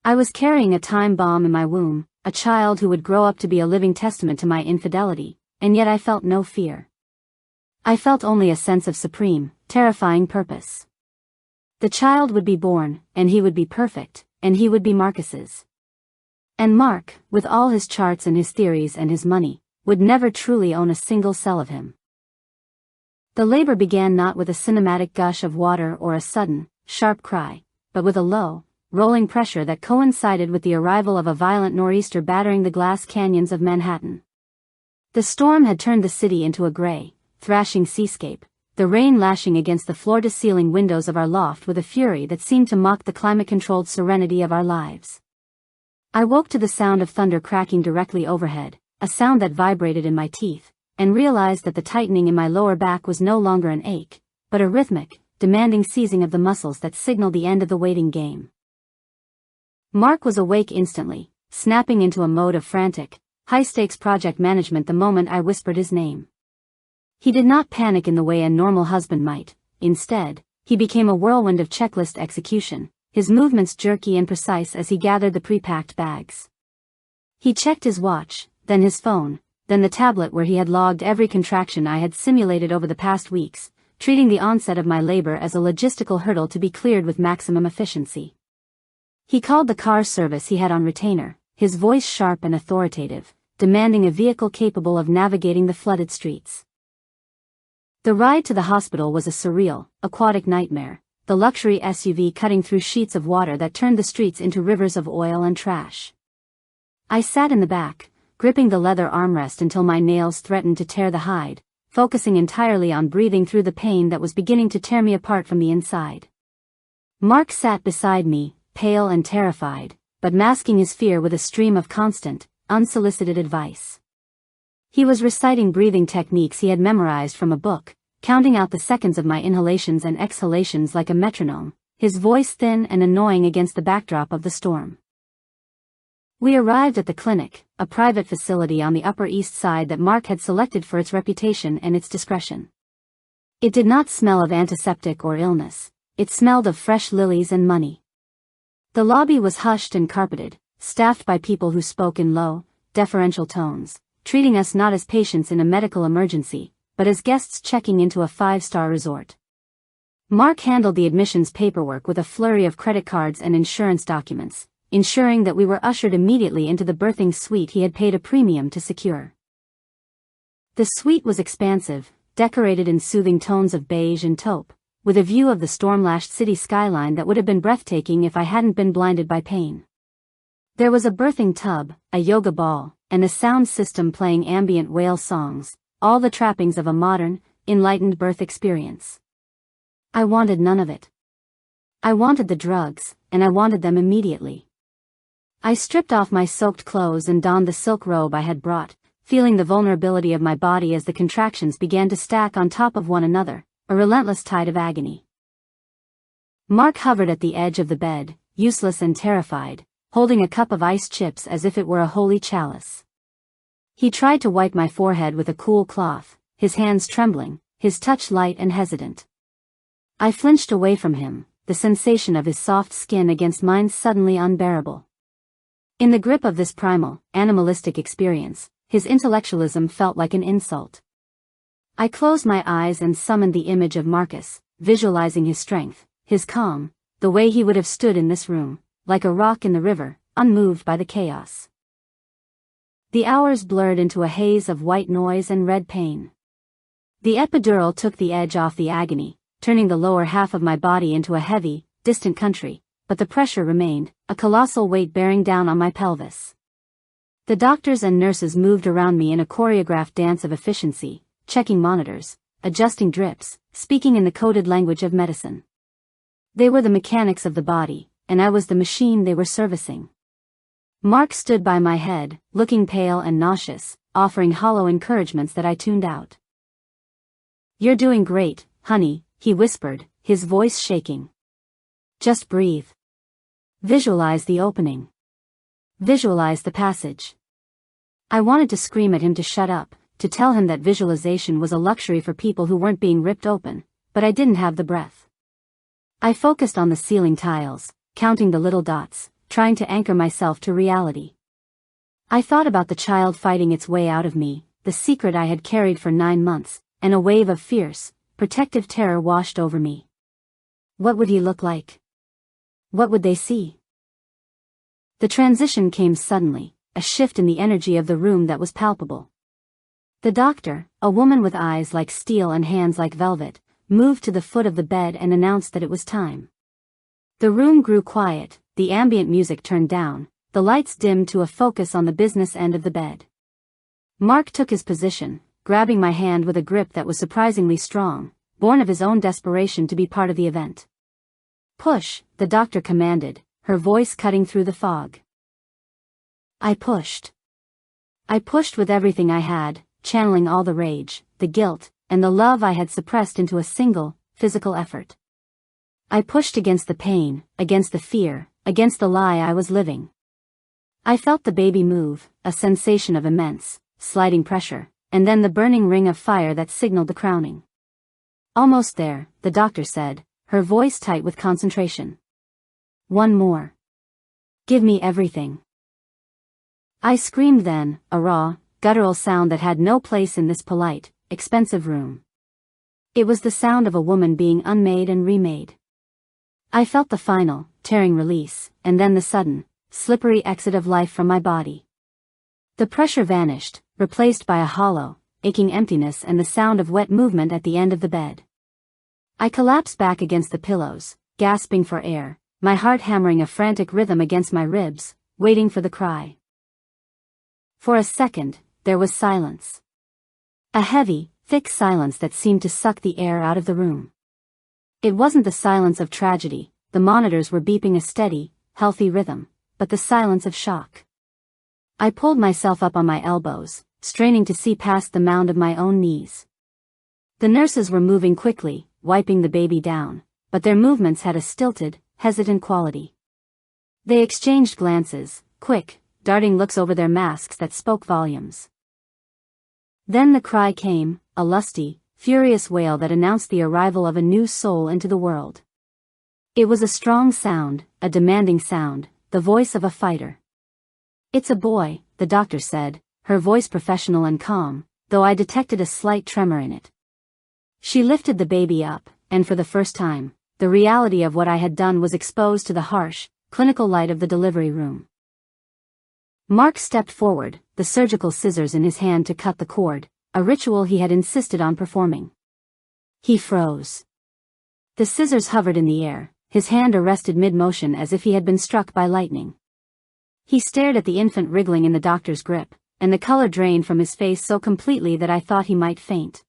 I was carrying a time bomb in my womb, a child who would grow up to be a living testament to my infidelity, and yet I felt no fear. I felt only a sense of supreme, terrifying purpose. The child would be born, and he would be perfect, and he would be Marcus's. And Mark, with all his charts and his theories and his money, would never truly own a single cell of him. The labor began not with a cinematic gush of water or a sudden, sharp cry, but with a low, rolling pressure that coincided with the arrival of a violent nor'easter battering the glass canyons of Manhattan. The storm had turned the city into a gray, thrashing seascape, the rain lashing against the floor-to-ceiling windows of our loft with a fury that seemed to mock the climate-controlled serenity of our lives. I woke to the sound of thunder cracking directly overhead, a sound that vibrated in my teeth, and realized that the tightening in my lower back was no longer an ache, but a rhythmic, demanding seizing of the muscles that signaled the end of the waiting game. Mark was awake instantly, snapping into a mode of frantic, high-stakes project management the moment I whispered his name. He did not panic in the way a normal husband might. Instead, he became a whirlwind of checklist execution, his movements jerky and precise as he gathered the pre-packed bags. He checked his watch, then his phone, then the tablet where he had logged every contraction I had simulated over the past weeks, treating the onset of my labor as a logistical hurdle to be cleared with maximum efficiency. He called the car service he had on retainer, his voice sharp and authoritative, demanding a vehicle capable of navigating the flooded streets. The ride to the hospital was a surreal, aquatic nightmare, the luxury SUV cutting through sheets of water that turned the streets into rivers of oil and trash. I sat in the back, gripping the leather armrest until my nails threatened to tear the hide, focusing entirely on breathing through the pain that was beginning to tear me apart from the inside. Mark sat beside me, pale and terrified, but masking his fear with a stream of constant, unsolicited advice. He was reciting breathing techniques he had memorized from a book, counting out the seconds of my inhalations and exhalations like a metronome, his voice thin and annoying against the backdrop of the storm. We arrived at the clinic, a private facility on the Upper East Side that Mark had selected for its reputation and its discretion. It did not smell of antiseptic or illness, it smelled of fresh lilies and money. The lobby was hushed and carpeted, staffed by people who spoke in low, deferential tones, treating us not as patients in a medical emergency, but as guests checking into a five-star resort. Mark handled the admissions paperwork with a flurry of credit cards and insurance documents, ensuring that we were ushered immediately into the birthing suite he had paid a premium to secure. The suite was expansive, decorated in soothing tones of beige and taupe, with a view of the storm-lashed city skyline that would have been breathtaking if I hadn't been blinded by pain. There was a birthing tub, a yoga ball, and a sound system playing ambient whale songs, all the trappings of a modern, enlightened birth experience. I wanted none of it. I wanted the drugs, and I wanted them immediately. I stripped off my soaked clothes and donned the silk robe I had brought, feeling the vulnerability of my body as the contractions began to stack on top of one another, a relentless tide of agony. Mark hovered at the edge of the bed, useless and terrified, holding a cup of ice chips as if it were a holy chalice. He tried to wipe my forehead with a cool cloth, his hands trembling, his touch light and hesitant. I flinched away from him, the sensation of his soft skin against mine suddenly unbearable. In the grip of this primal, animalistic experience, his intellectualism felt like an insult. I closed my eyes and summoned the image of Marcus, visualizing his strength, his calm, the way he would have stood in this room, like a rock in the river, unmoved by the chaos. The hours blurred into a haze of white noise and red pain. The epidural took the edge off the agony, turning the lower half of my body into a heavy, distant country, but the pressure remained, a colossal weight bearing down on my pelvis. The doctors and nurses moved around me in a choreographed dance of efficiency, checking monitors, adjusting drips, speaking in the coded language of medicine. They were the mechanics of the body, and I was the machine they were servicing. Mark stood by my head, looking pale and nauseous, offering hollow encouragements that I tuned out. "You're doing great, honey," he whispered, his voice shaking. "Just breathe. Visualize the opening. Visualize the passage." I wanted to scream at him to shut up, to tell him that visualization was a luxury for people who weren't being ripped open, but I didn't have the breath. I focused on the ceiling tiles, counting the little dots, trying to anchor myself to reality. I thought about the child fighting its way out of me, the secret I had carried for 9 months, and a wave of fierce, protective terror washed over me. What would he look like? What would they see? The transition came suddenly, a shift in the energy of the room that was palpable. The doctor, a woman with eyes like steel and hands like velvet, moved to the foot of the bed and announced that it was time. The room grew quiet, the ambient music turned down, the lights dimmed to a focus on the business end of the bed. Mark took his position, grabbing my hand with a grip that was surprisingly strong, born of his own desperation to be part of the event. "Push," the doctor commanded, her voice cutting through the fog. I pushed. I pushed with everything I had, channeling all the rage, the guilt, and the love I had suppressed into a single, physical effort. I pushed against the pain, against the fear, against the lie I was living. I felt the baby move, a sensation of immense, sliding pressure, and then the burning ring of fire that signaled the crowning. "Almost there," the doctor said, her voice tight with concentration. "One more. Give me everything." I screamed then, a raw, guttural sound that had no place in this polite, expensive room. It was the sound of a woman being unmade and remade. I felt the final, tearing release, and then the sudden, slippery exit of life from my body. The pressure vanished, replaced by a hollow, aching emptiness and the sound of wet movement at the end of the bed. I collapsed back against the pillows, gasping for air, my heart hammering a frantic rhythm against my ribs, waiting for the cry. For a second, there was silence. A heavy, thick silence that seemed to suck the air out of the room. It wasn't the silence of tragedy, the monitors were beeping a steady, healthy rhythm, but the silence of shock. I pulled myself up on my elbows, straining to see past the mound of my own knees. The nurses were moving quickly, wiping the baby down, but their movements had a stilted, hesitant quality. They exchanged glances, quick, darting looks over their masks that spoke volumes. Then the cry came, a lusty, furious wail that announced the arrival of a new soul into the world. It was a strong sound, a demanding sound, the voice of a fighter. "It's a boy," the doctor said, her voice professional and calm, though I detected a slight tremor in it. She lifted the baby up, and for the first time, the reality of what I had done was exposed to the harsh, clinical light of the delivery room. Mark stepped forward, the surgical scissors in his hand to cut the cord, a ritual he had insisted on performing. He froze. The scissors hovered in the air, his hand arrested mid-motion as if he had been struck by lightning. He stared at the infant wriggling in the doctor's grip, and the color drained from his face so completely that I thought he might faint.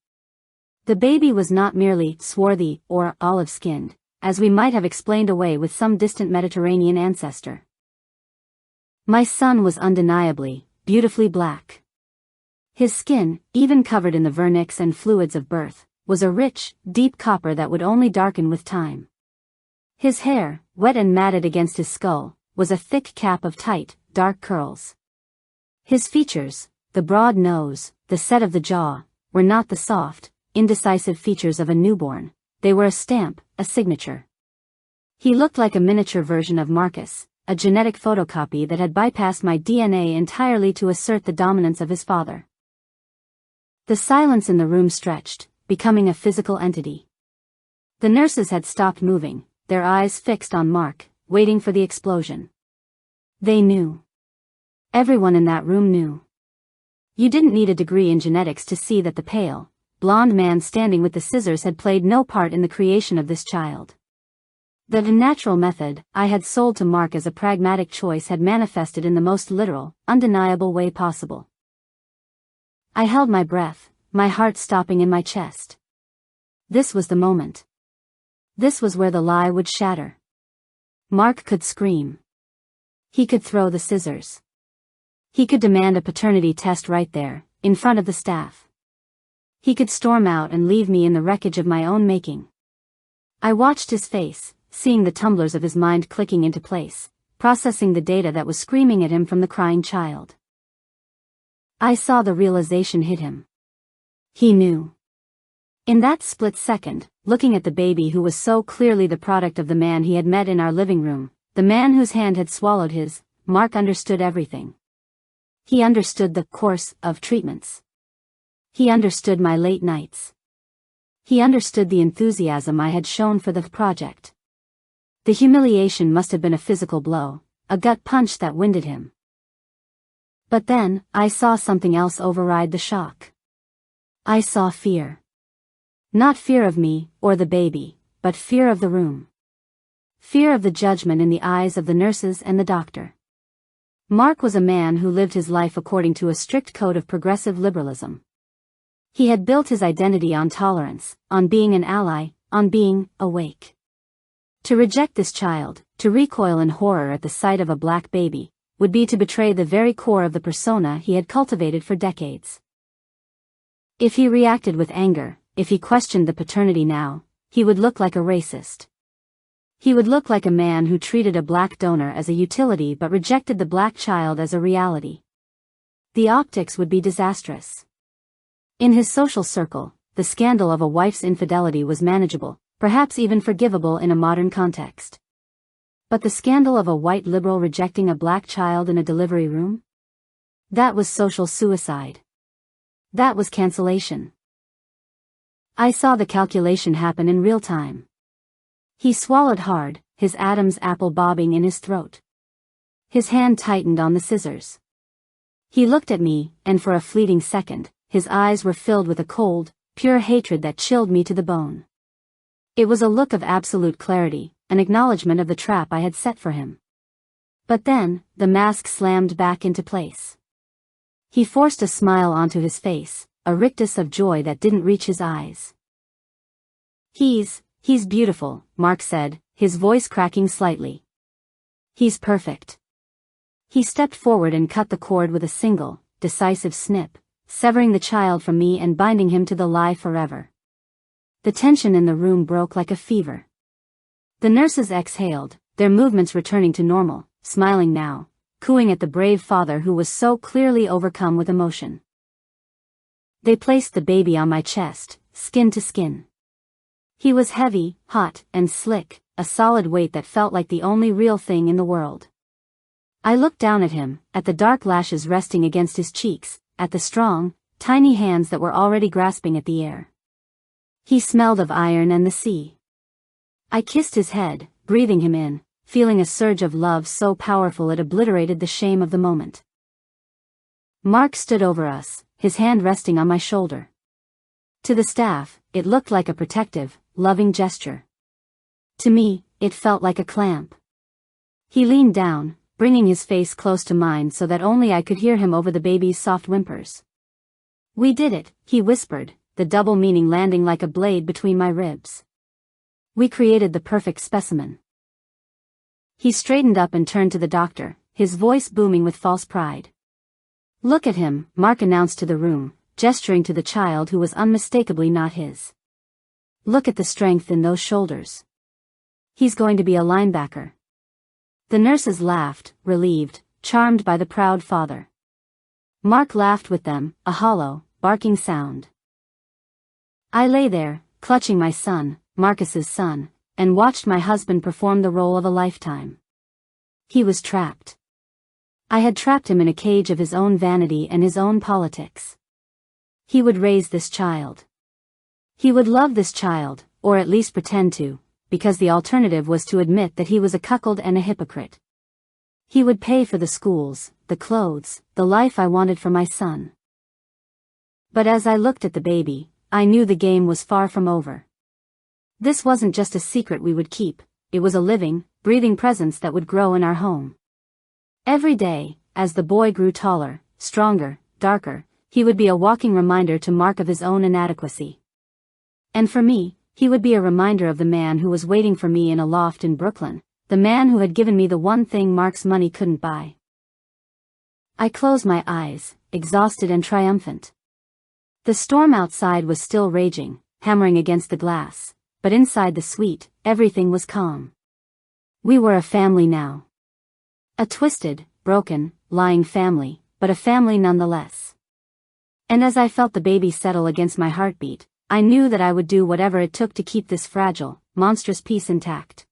The baby was not merely swarthy or olive-skinned, as we might have explained away with some distant Mediterranean ancestor. My son was undeniably, beautifully black. His skin, even covered in the vernix and fluids of birth, was a rich, deep copper that would only darken with time. His hair, wet and matted against his skull, was a thick cap of tight, dark curls. His features, the broad nose, the set of the jaw, were not the soft, indecisive features of a newborn, they were a stamp, a signature. He looked like a miniature version of Marcus, a genetic photocopy that had bypassed my DNA entirely to assert the dominance of his father. The silence in the room stretched, becoming a physical entity. The nurses had stopped moving, their eyes fixed on Mark, waiting for the explosion. They knew. Everyone in that room knew. You didn't need a degree in genetics to see that the pale, blonde man standing with the scissors had played no part in the creation of this child. The natural method I had sold to Mark as a pragmatic choice had manifested in the most literal, undeniable way possible. I held my breath, my heart stopping in my chest. This was the moment. This was where the lie would shatter. Mark could scream. He could throw the scissors. He could demand a paternity test right there, in front of the staff. He could storm out and leave me in the wreckage of my own making. I watched his face, seeing the tumblers of his mind clicking into place, processing the data that was screaming at him from the crying child. I saw the realization hit him. He knew. In that split second, looking at the baby who was so clearly the product of the man he had met in our living room, the man whose hand had swallowed his, Mark understood everything. He understood the course of treatments. He understood my late nights. He understood the enthusiasm I had shown for the project. The humiliation must have been a physical blow, a gut punch that winded him. But then, I saw something else override the shock. I saw fear. Not fear of me, or the baby, but fear of the room. Fear of the judgment in the eyes of the nurses and the doctor. Mark was a man who lived his life according to a strict code of progressive liberalism. He had built his identity on tolerance, on being an ally, on being awake. To reject this child, to recoil in horror at the sight of a black baby, would be to betray the very core of the persona he had cultivated for decades. If he reacted with anger, if he questioned the paternity now, he would look like a racist. He would look like a man who treated a black donor as a utility but rejected the black child as a reality. The optics would be disastrous. In his social circle, the scandal of a wife's infidelity was manageable, perhaps even forgivable in a modern context. But the scandal of a white liberal rejecting a black child in a delivery room? That was social suicide. That was cancellation. I saw the calculation happen in real time. He swallowed hard, his Adam's apple bobbing in his throat. His hand tightened on the scissors. He looked at me, and for a fleeting second, his eyes were filled with a cold, pure hatred that chilled me to the bone. It was a look of absolute clarity, an acknowledgement of the trap I had set for him. But then, the mask slammed back into place. He forced a smile onto his face, a rictus of joy that didn't reach his eyes. He's beautiful, Mark said, his voice cracking slightly. He's perfect. He stepped forward and cut the cord with a single, decisive snip, severing the child from me and binding him to the lie forever. The tension in the room broke like a fever. The nurses exhaled, their movements returning to normal, smiling now, cooing at the brave father who was so clearly overcome with emotion. They placed the baby on my chest, skin to skin. He was heavy, hot, and slick, a solid weight that felt like the only real thing in the world. I looked down at him, at the dark lashes resting against his cheeks, at the strong, tiny hands that were already grasping at the air. He smelled of iron and the sea. I kissed his head, breathing him in, feeling a surge of love so powerful it obliterated the shame of the moment. Mark stood over us, his hand resting on my shoulder. To the staff, it looked like a protective, loving gesture. To me, it felt like a clamp. He leaned down, bringing his face close to mine so that only I could hear him over the baby's soft whimpers. "We did it," he whispered, the double meaning landing like a blade between my ribs. "We created the perfect specimen." He straightened up and turned to the doctor, his voice booming with false pride. "Look at him," Mark announced to the room, gesturing to the child who was unmistakably not his. "Look at the strength in those shoulders. He's going to be a linebacker." The nurses laughed, relieved, charmed by the proud father. Mark laughed with them, a hollow, barking sound. I lay there, clutching my son, Marcus's son, and watched my husband perform the role of a lifetime. He was trapped. I had trapped him in a cage of his own vanity and his own politics. He would raise this child. He would love this child, or at least pretend to, because the alternative was to admit that he was a cuckold and a hypocrite. He would pay for the schools, the clothes, the life I wanted for my son. But as I looked at the baby, I knew the game was far from over. This wasn't just a secret we would keep, it was a living, breathing presence that would grow in our home. Every day, as the boy grew taller, stronger, darker, he would be a walking reminder to Mark of his own inadequacy. And for me, he would be a reminder of the man who was waiting for me in a loft in Brooklyn, the man who had given me the one thing Mark's money couldn't buy. I closed my eyes, exhausted and triumphant. The storm outside was still raging, hammering against the glass, but inside the suite, everything was calm. We were a family now. A twisted, broken, lying family, but a family nonetheless. And as I felt the baby settle against my heartbeat, I knew that I would do whatever it took to keep this fragile, monstrous peace intact.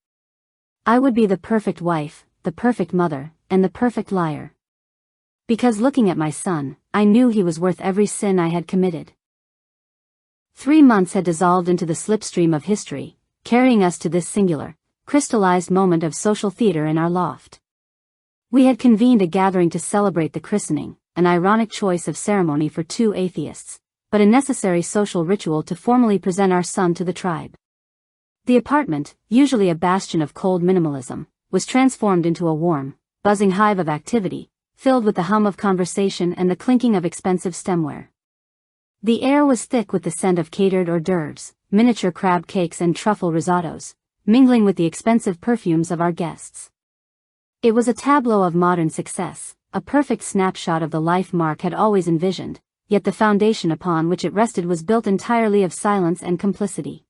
I would be the perfect wife, the perfect mother, and the perfect liar. Because looking at my son, I knew he was worth every sin I had committed. 3 months had dissolved into the slipstream of history, carrying us to this singular, crystallized moment of social theater in our loft. We had convened a gathering to celebrate the christening, an ironic choice of ceremony for two atheists, but a necessary social ritual to formally present our son to the tribe. The apartment, usually a bastion of cold minimalism, was transformed into a warm, buzzing hive of activity, filled with the hum of conversation and the clinking of expensive stemware. The air was thick with the scent of catered hors d'oeuvres, miniature crab cakes and truffle risottos, mingling with the expensive perfumes of our guests. It was a tableau of modern success, a perfect snapshot of the life Mark had always envisioned, yet the foundation upon which it rested was built entirely of silence and complicity.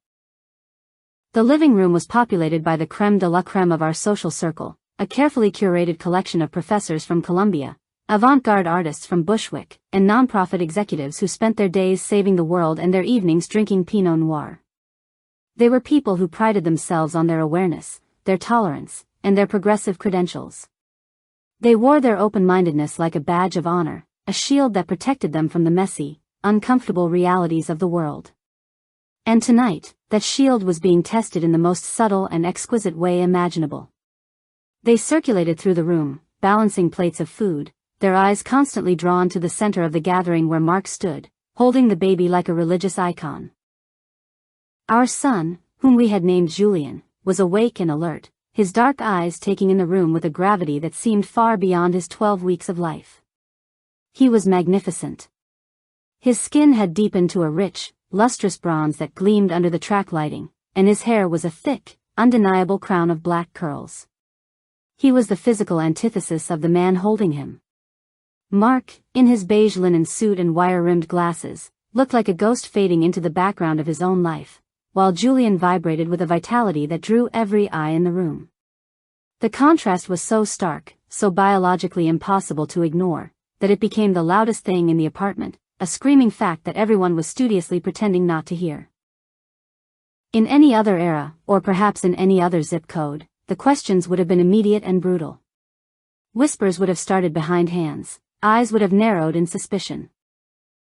The living room was populated by the crème de la crème of our social circle, a carefully curated collection of professors from Columbia, avant-garde artists from Bushwick, and non-profit executives who spent their days saving the world and their evenings drinking Pinot Noir. They were people who prided themselves on their awareness, their tolerance, and their progressive credentials. They wore their open-mindedness like a badge of honor, a shield that protected them from the messy, uncomfortable realities of the world. And tonight, that shield was being tested in the most subtle and exquisite way imaginable. They circulated through the room, balancing plates of food, their eyes constantly drawn to the center of the gathering where Mark stood, holding the baby like a religious icon. Our son, whom we had named Julian, was awake and alert, his dark eyes taking in the room with a gravity that seemed far beyond his 12 weeks of life. He was magnificent. His skin had deepened to a rich, lustrous bronze that gleamed under the track lighting, and his hair was a thick, undeniable crown of black curls. He was the physical antithesis of the man holding him. Mark, in his beige linen suit and wire-rimmed glasses, looked like a ghost fading into the background of his own life, while Julian vibrated with a vitality that drew every eye in the room. The contrast was so stark, so biologically impossible to ignore, that it became the loudest thing in the apartment, a screaming fact that everyone was studiously pretending not to hear. In any other era, or perhaps in any other zip code, the questions would have been immediate and brutal. Whispers would have started behind hands, eyes would have narrowed in suspicion.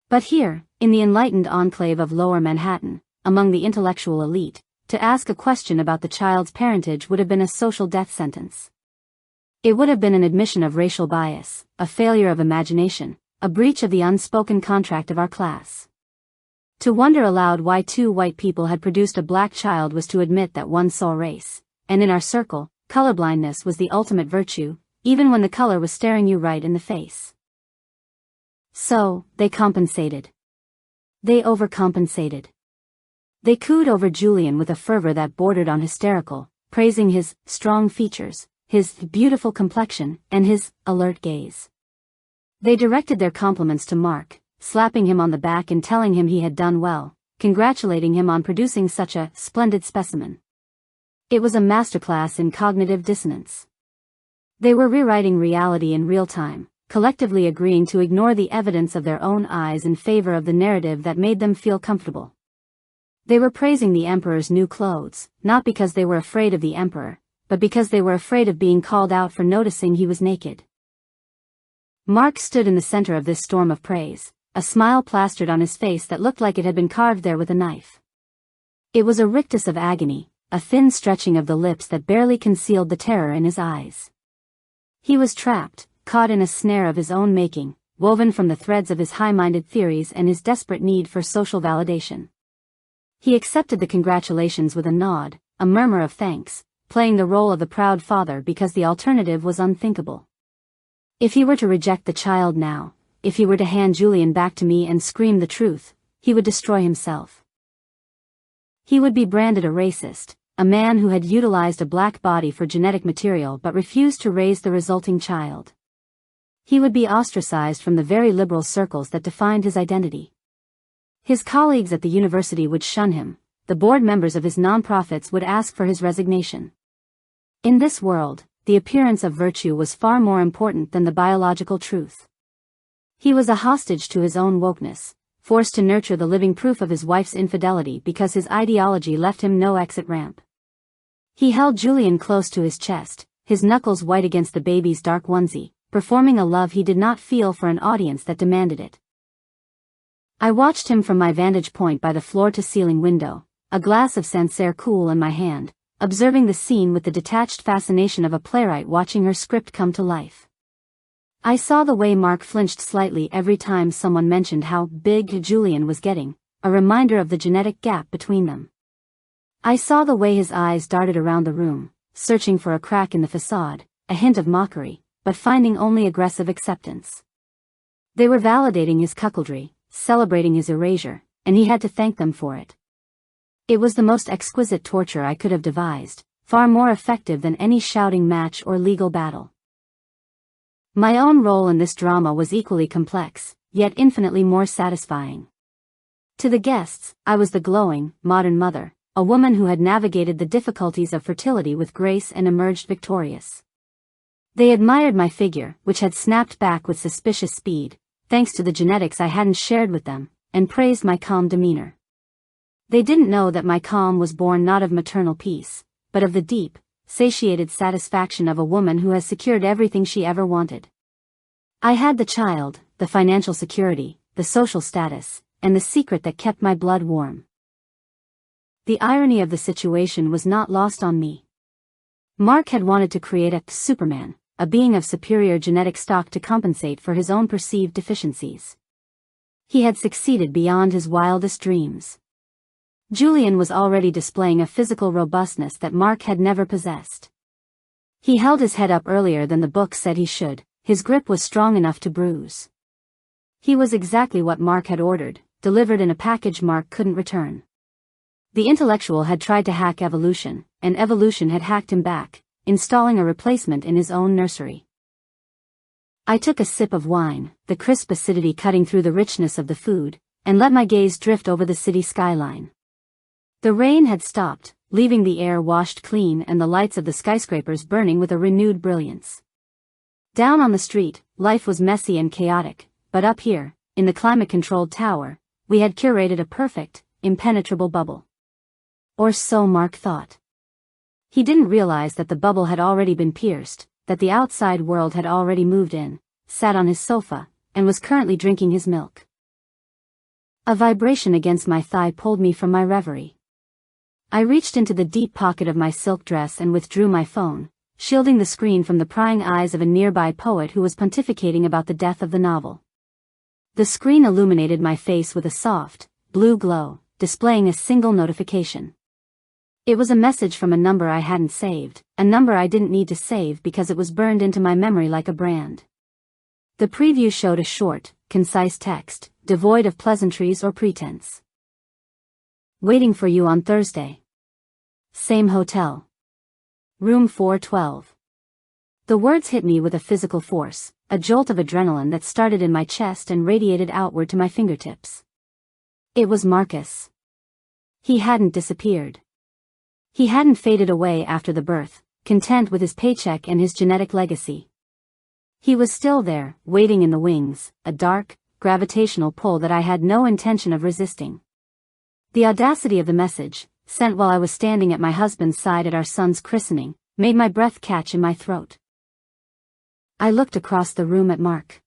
But here, in the enlightened enclave of Lower Manhattan, among the intellectual elite, to ask a question about the child's parentage would have been a social death sentence. It would have been an admission of racial bias, a failure of imagination, a breach of the unspoken contract of our class. To wonder aloud why two white people had produced a black child was to admit that one saw race, and in our circle, colorblindness was the ultimate virtue, even when the color was staring you right in the face. So, they compensated. They overcompensated. They cooed over Julian with a fervor that bordered on hysterical, praising his strong features, his beautiful complexion, and his alert gaze. They directed their compliments to Mark, slapping him on the back and telling him he had done well, congratulating him on producing such a splendid specimen. It was a masterclass in cognitive dissonance. They were rewriting reality in real time, collectively agreeing to ignore the evidence of their own eyes in favor of the narrative that made them feel comfortable. They were praising the emperor's new clothes, not because they were afraid of the emperor, but because they were afraid of being called out for noticing he was naked. Mark stood in the center of this storm of praise, a smile plastered on his face that looked like it had been carved there with a knife. It was a rictus of agony, a thin stretching of the lips that barely concealed the terror in his eyes. He was trapped, caught in a snare of his own making, woven from the threads of his high-minded theories and his desperate need for social validation. He accepted the congratulations with a nod, a murmur of thanks, playing the role of the proud father because the alternative was unthinkable. If he were to reject the child now, if he were to hand Julian back to me and scream the truth, he would destroy himself. He would be branded a racist, a man who had utilized a black body for genetic material but refused to raise the resulting child. He would be ostracized from the very liberal circles that defined his identity. His colleagues at the university would shun him, the board members of his nonprofits would ask for his resignation. In this world, the appearance of virtue was far more important than the biological truth. He was a hostage to his own wokeness, forced to nurture the living proof of his wife's infidelity because his ideology left him no exit ramp. He held Julian close to his chest, his knuckles white against the baby's dark onesie, performing a love he did not feel for an audience that demanded it. I watched him from my vantage point by the floor-to-ceiling window, a glass of Sancerre cool in my hand, observing the scene with the detached fascination of a playwright watching her script come to life. I saw the way Mark flinched slightly every time someone mentioned how big Julian was getting, a reminder of the genetic gap between them. I saw the way his eyes darted around the room, searching for a crack in the facade, a hint of mockery, but finding only aggressive acceptance. They were validating his cuckoldry, celebrating his erasure, and he had to thank them for it. It was the most exquisite torture I could have devised, far more effective than any shouting match or legal battle. My own role in this drama was equally complex, yet infinitely more satisfying. To the guests, I was the glowing, modern mother, a woman who had navigated the difficulties of fertility with grace and emerged victorious. They admired my figure, which had snapped back with suspicious speed, thanks to the genetics I hadn't shared with them, and praised my calm demeanor. They didn't know that my calm was born not of maternal peace, but of the deep, satiated satisfaction of a woman who has secured everything she ever wanted. I had the child, the financial security, the social status, and the secret that kept my blood warm. The irony of the situation was not lost on me. Mark had wanted to create a Superman, a being of superior genetic stock to compensate for his own perceived deficiencies. He had succeeded beyond his wildest dreams. Julian was already displaying a physical robustness that Mark had never possessed. He held his head up earlier than the book said he should, his grip was strong enough to bruise. He was exactly what Mark had ordered, delivered in a package Mark couldn't return. The intellectual had tried to hack evolution, and evolution had hacked him back, installing a replacement in his own nursery. I took a sip of wine, the crisp acidity cutting through the richness of the food, and let my gaze drift over the city skyline. The rain had stopped, leaving the air washed clean and the lights of the skyscrapers burning with a renewed brilliance. Down on the street, life was messy and chaotic, but up here, in the climate-controlled tower, we had curated a perfect, impenetrable bubble. Or so Mark thought. He didn't realize that the bubble had already been pierced, that the outside world had already moved in, sat on his sofa, and was currently drinking his milk. A vibration against my thigh pulled me from my reverie. I reached into the deep pocket of my silk dress and withdrew my phone, shielding the screen from the prying eyes of a nearby poet who was pontificating about the death of the novel. The screen illuminated my face with a soft, blue glow, displaying a single notification. It was a message from a number I hadn't saved, a number I didn't need to save because it was burned into my memory like a brand. The preview showed a short, concise text, devoid of pleasantries or pretense. Waiting for you on Thursday. Same hotel. Room 412. The words hit me with a physical force, a jolt of adrenaline that started in my chest and radiated outward to my fingertips. It was Marcus. He hadn't disappeared. He hadn't faded away after the birth, content with his paycheck and his genetic legacy. He was still there, waiting in the wings, a dark, gravitational pull that I had no intention of resisting. The audacity of the message, sent while I was standing at my husband's side at our son's christening, made my breath catch in my throat. I looked across the room at Mark.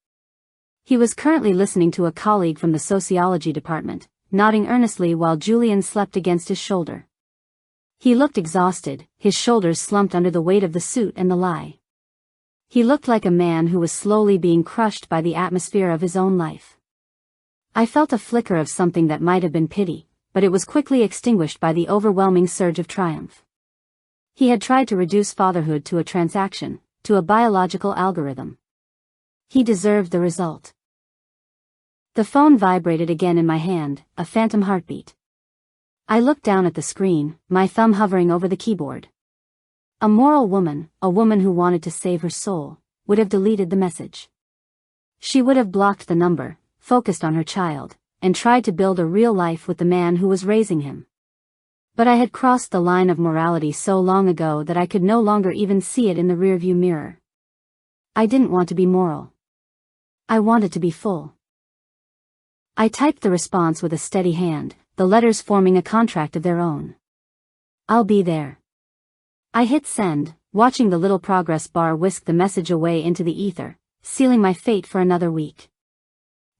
He was currently listening to a colleague from the sociology department, nodding earnestly while Julian slept against his shoulder. He looked exhausted, his shoulders slumped under the weight of the suit and the lie. He looked like a man who was slowly being crushed by the atmosphere of his own life. I felt a flicker of something that might have been pity, but it was quickly extinguished by the overwhelming surge of triumph. He had tried to reduce fatherhood to a transaction, to a biological algorithm. He deserved the result. The phone vibrated again in my hand, a phantom heartbeat. I looked down at the screen, my thumb hovering over the keyboard. A moral woman, a woman who wanted to save her soul, would have deleted the message. She would have blocked the number, focused on her child, and tried to build a real life with the man who was raising him. But I had crossed the line of morality so long ago that I could no longer even see it in the rearview mirror. I didn't want to be moral. I wanted to be full. I typed the response with a steady hand, the letters forming a contract of their own. I'll be there. I hit send, watching the little progress bar whisk the message away into the ether, sealing my fate for another week.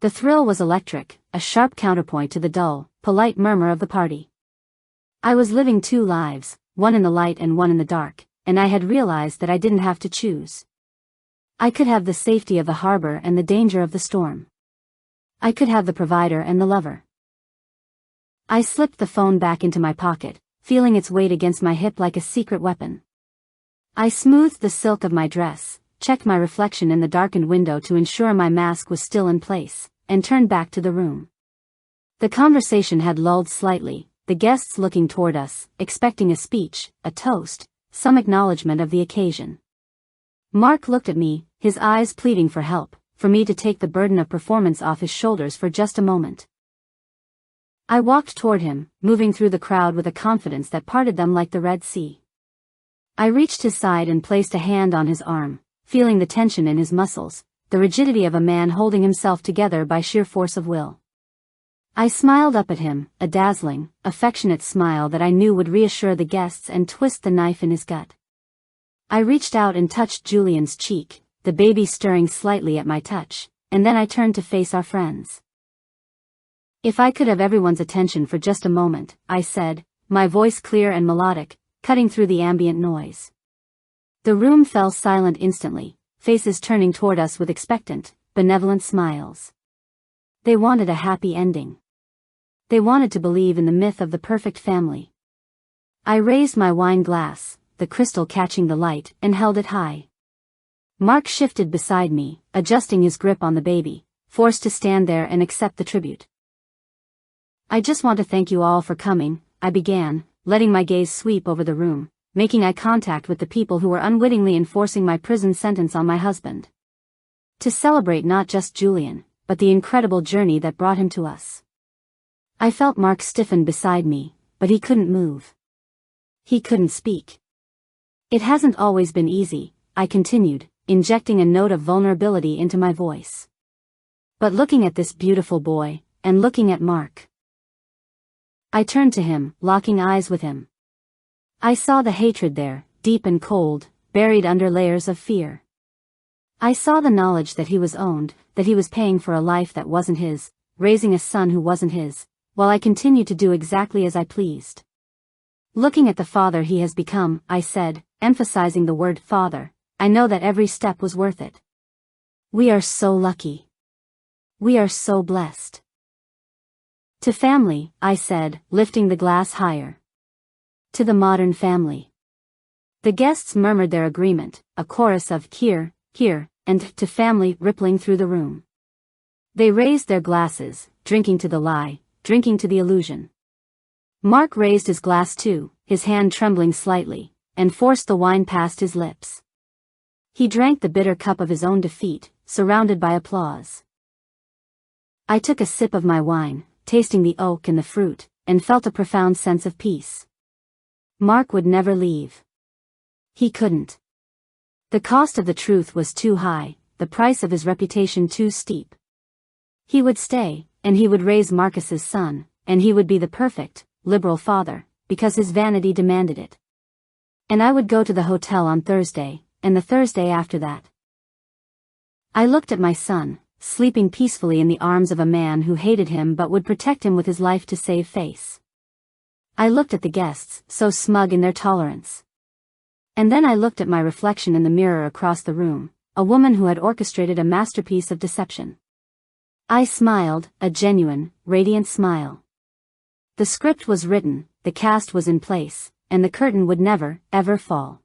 The thrill was electric, a sharp counterpoint to the dull, polite murmur of the party. I was living two lives, one in the light and one in the dark, and I had realized that I didn't have to choose. I could have the safety of the harbor and the danger of the storm. I could have the provider and the lover. I slipped the phone back into my pocket, feeling its weight against my hip like a secret weapon. I smoothed the silk of my dress, checked my reflection in the darkened window to ensure my mask was still in place, and turned back to the room. The conversation had lulled slightly, the guests looking toward us, expecting a speech, a toast, some acknowledgement of the occasion. Mark looked at me, his eyes pleading for help, for me to take the burden of performance off his shoulders for just a moment. I walked toward him, moving through the crowd with a confidence that parted them like the Red Sea. I reached his side and placed a hand on his arm, feeling the tension in his muscles, the rigidity of a man holding himself together by sheer force of will. I smiled up at him, a dazzling, affectionate smile that I knew would reassure the guests and twist the knife in his gut. I reached out and touched Julian's cheek, the baby stirring slightly at my touch, and then I turned to face our friends. If I could have everyone's attention for just a moment, I said, my voice clear and melodic, cutting through the ambient noise. The room fell silent instantly, faces turning toward us with expectant, benevolent smiles. They wanted a happy ending. They wanted to believe in the myth of the perfect family. I raised my wine glass, the crystal catching the light, and held it high. Mark shifted beside me, adjusting his grip on the baby, forced to stand there and accept the tribute. I just want to thank you all for coming, I began, letting my gaze sweep over the room, making eye contact with the people who were unwittingly enforcing my prison sentence on my husband. To celebrate not just Julian, but the incredible journey that brought him to us. I felt Mark stiffen beside me, but he couldn't move. He couldn't speak. It hasn't always been easy, I continued, injecting a note of vulnerability into my voice. But looking at this beautiful boy, and looking at Mark. I turned to him, locking eyes with him. I saw the hatred there, deep and cold, buried under layers of fear. I saw the knowledge that he was owned, that he was paying for a life that wasn't his, raising a son who wasn't his, while I continued to do exactly as I pleased. Looking at the father he has become, I said, emphasizing the word father, I know that every step was worth it. We are so lucky. We are so blessed. To family, I said, lifting the glass higher. To the modern family. The guests murmured their agreement, a chorus of here, here, and to family rippling through the room. They raised their glasses, drinking to the lie, drinking to the illusion. Mark raised his glass too, his hand trembling slightly, and forced the wine past his lips. He drank the bitter cup of his own defeat, surrounded by applause. I took a sip of my wine, tasting the oak and the fruit, and felt a profound sense of peace. Mark would never leave. He couldn't. The cost of the truth was too high, the price of his reputation too steep. He would stay, and he would raise Marcus's son, and he would be the perfect, liberal father, because his vanity demanded it. And I would go to the hotel on Thursday, and the Thursday after that. I looked at my son, sleeping peacefully in the arms of a man who hated him but would protect him with his life to save face. I looked at the guests, so smug in their tolerance. And then I looked at my reflection in the mirror across the room, a woman who had orchestrated a masterpiece of deception. I smiled, a genuine, radiant smile. The script was written, the cast was in place, and the curtain would never, ever fall.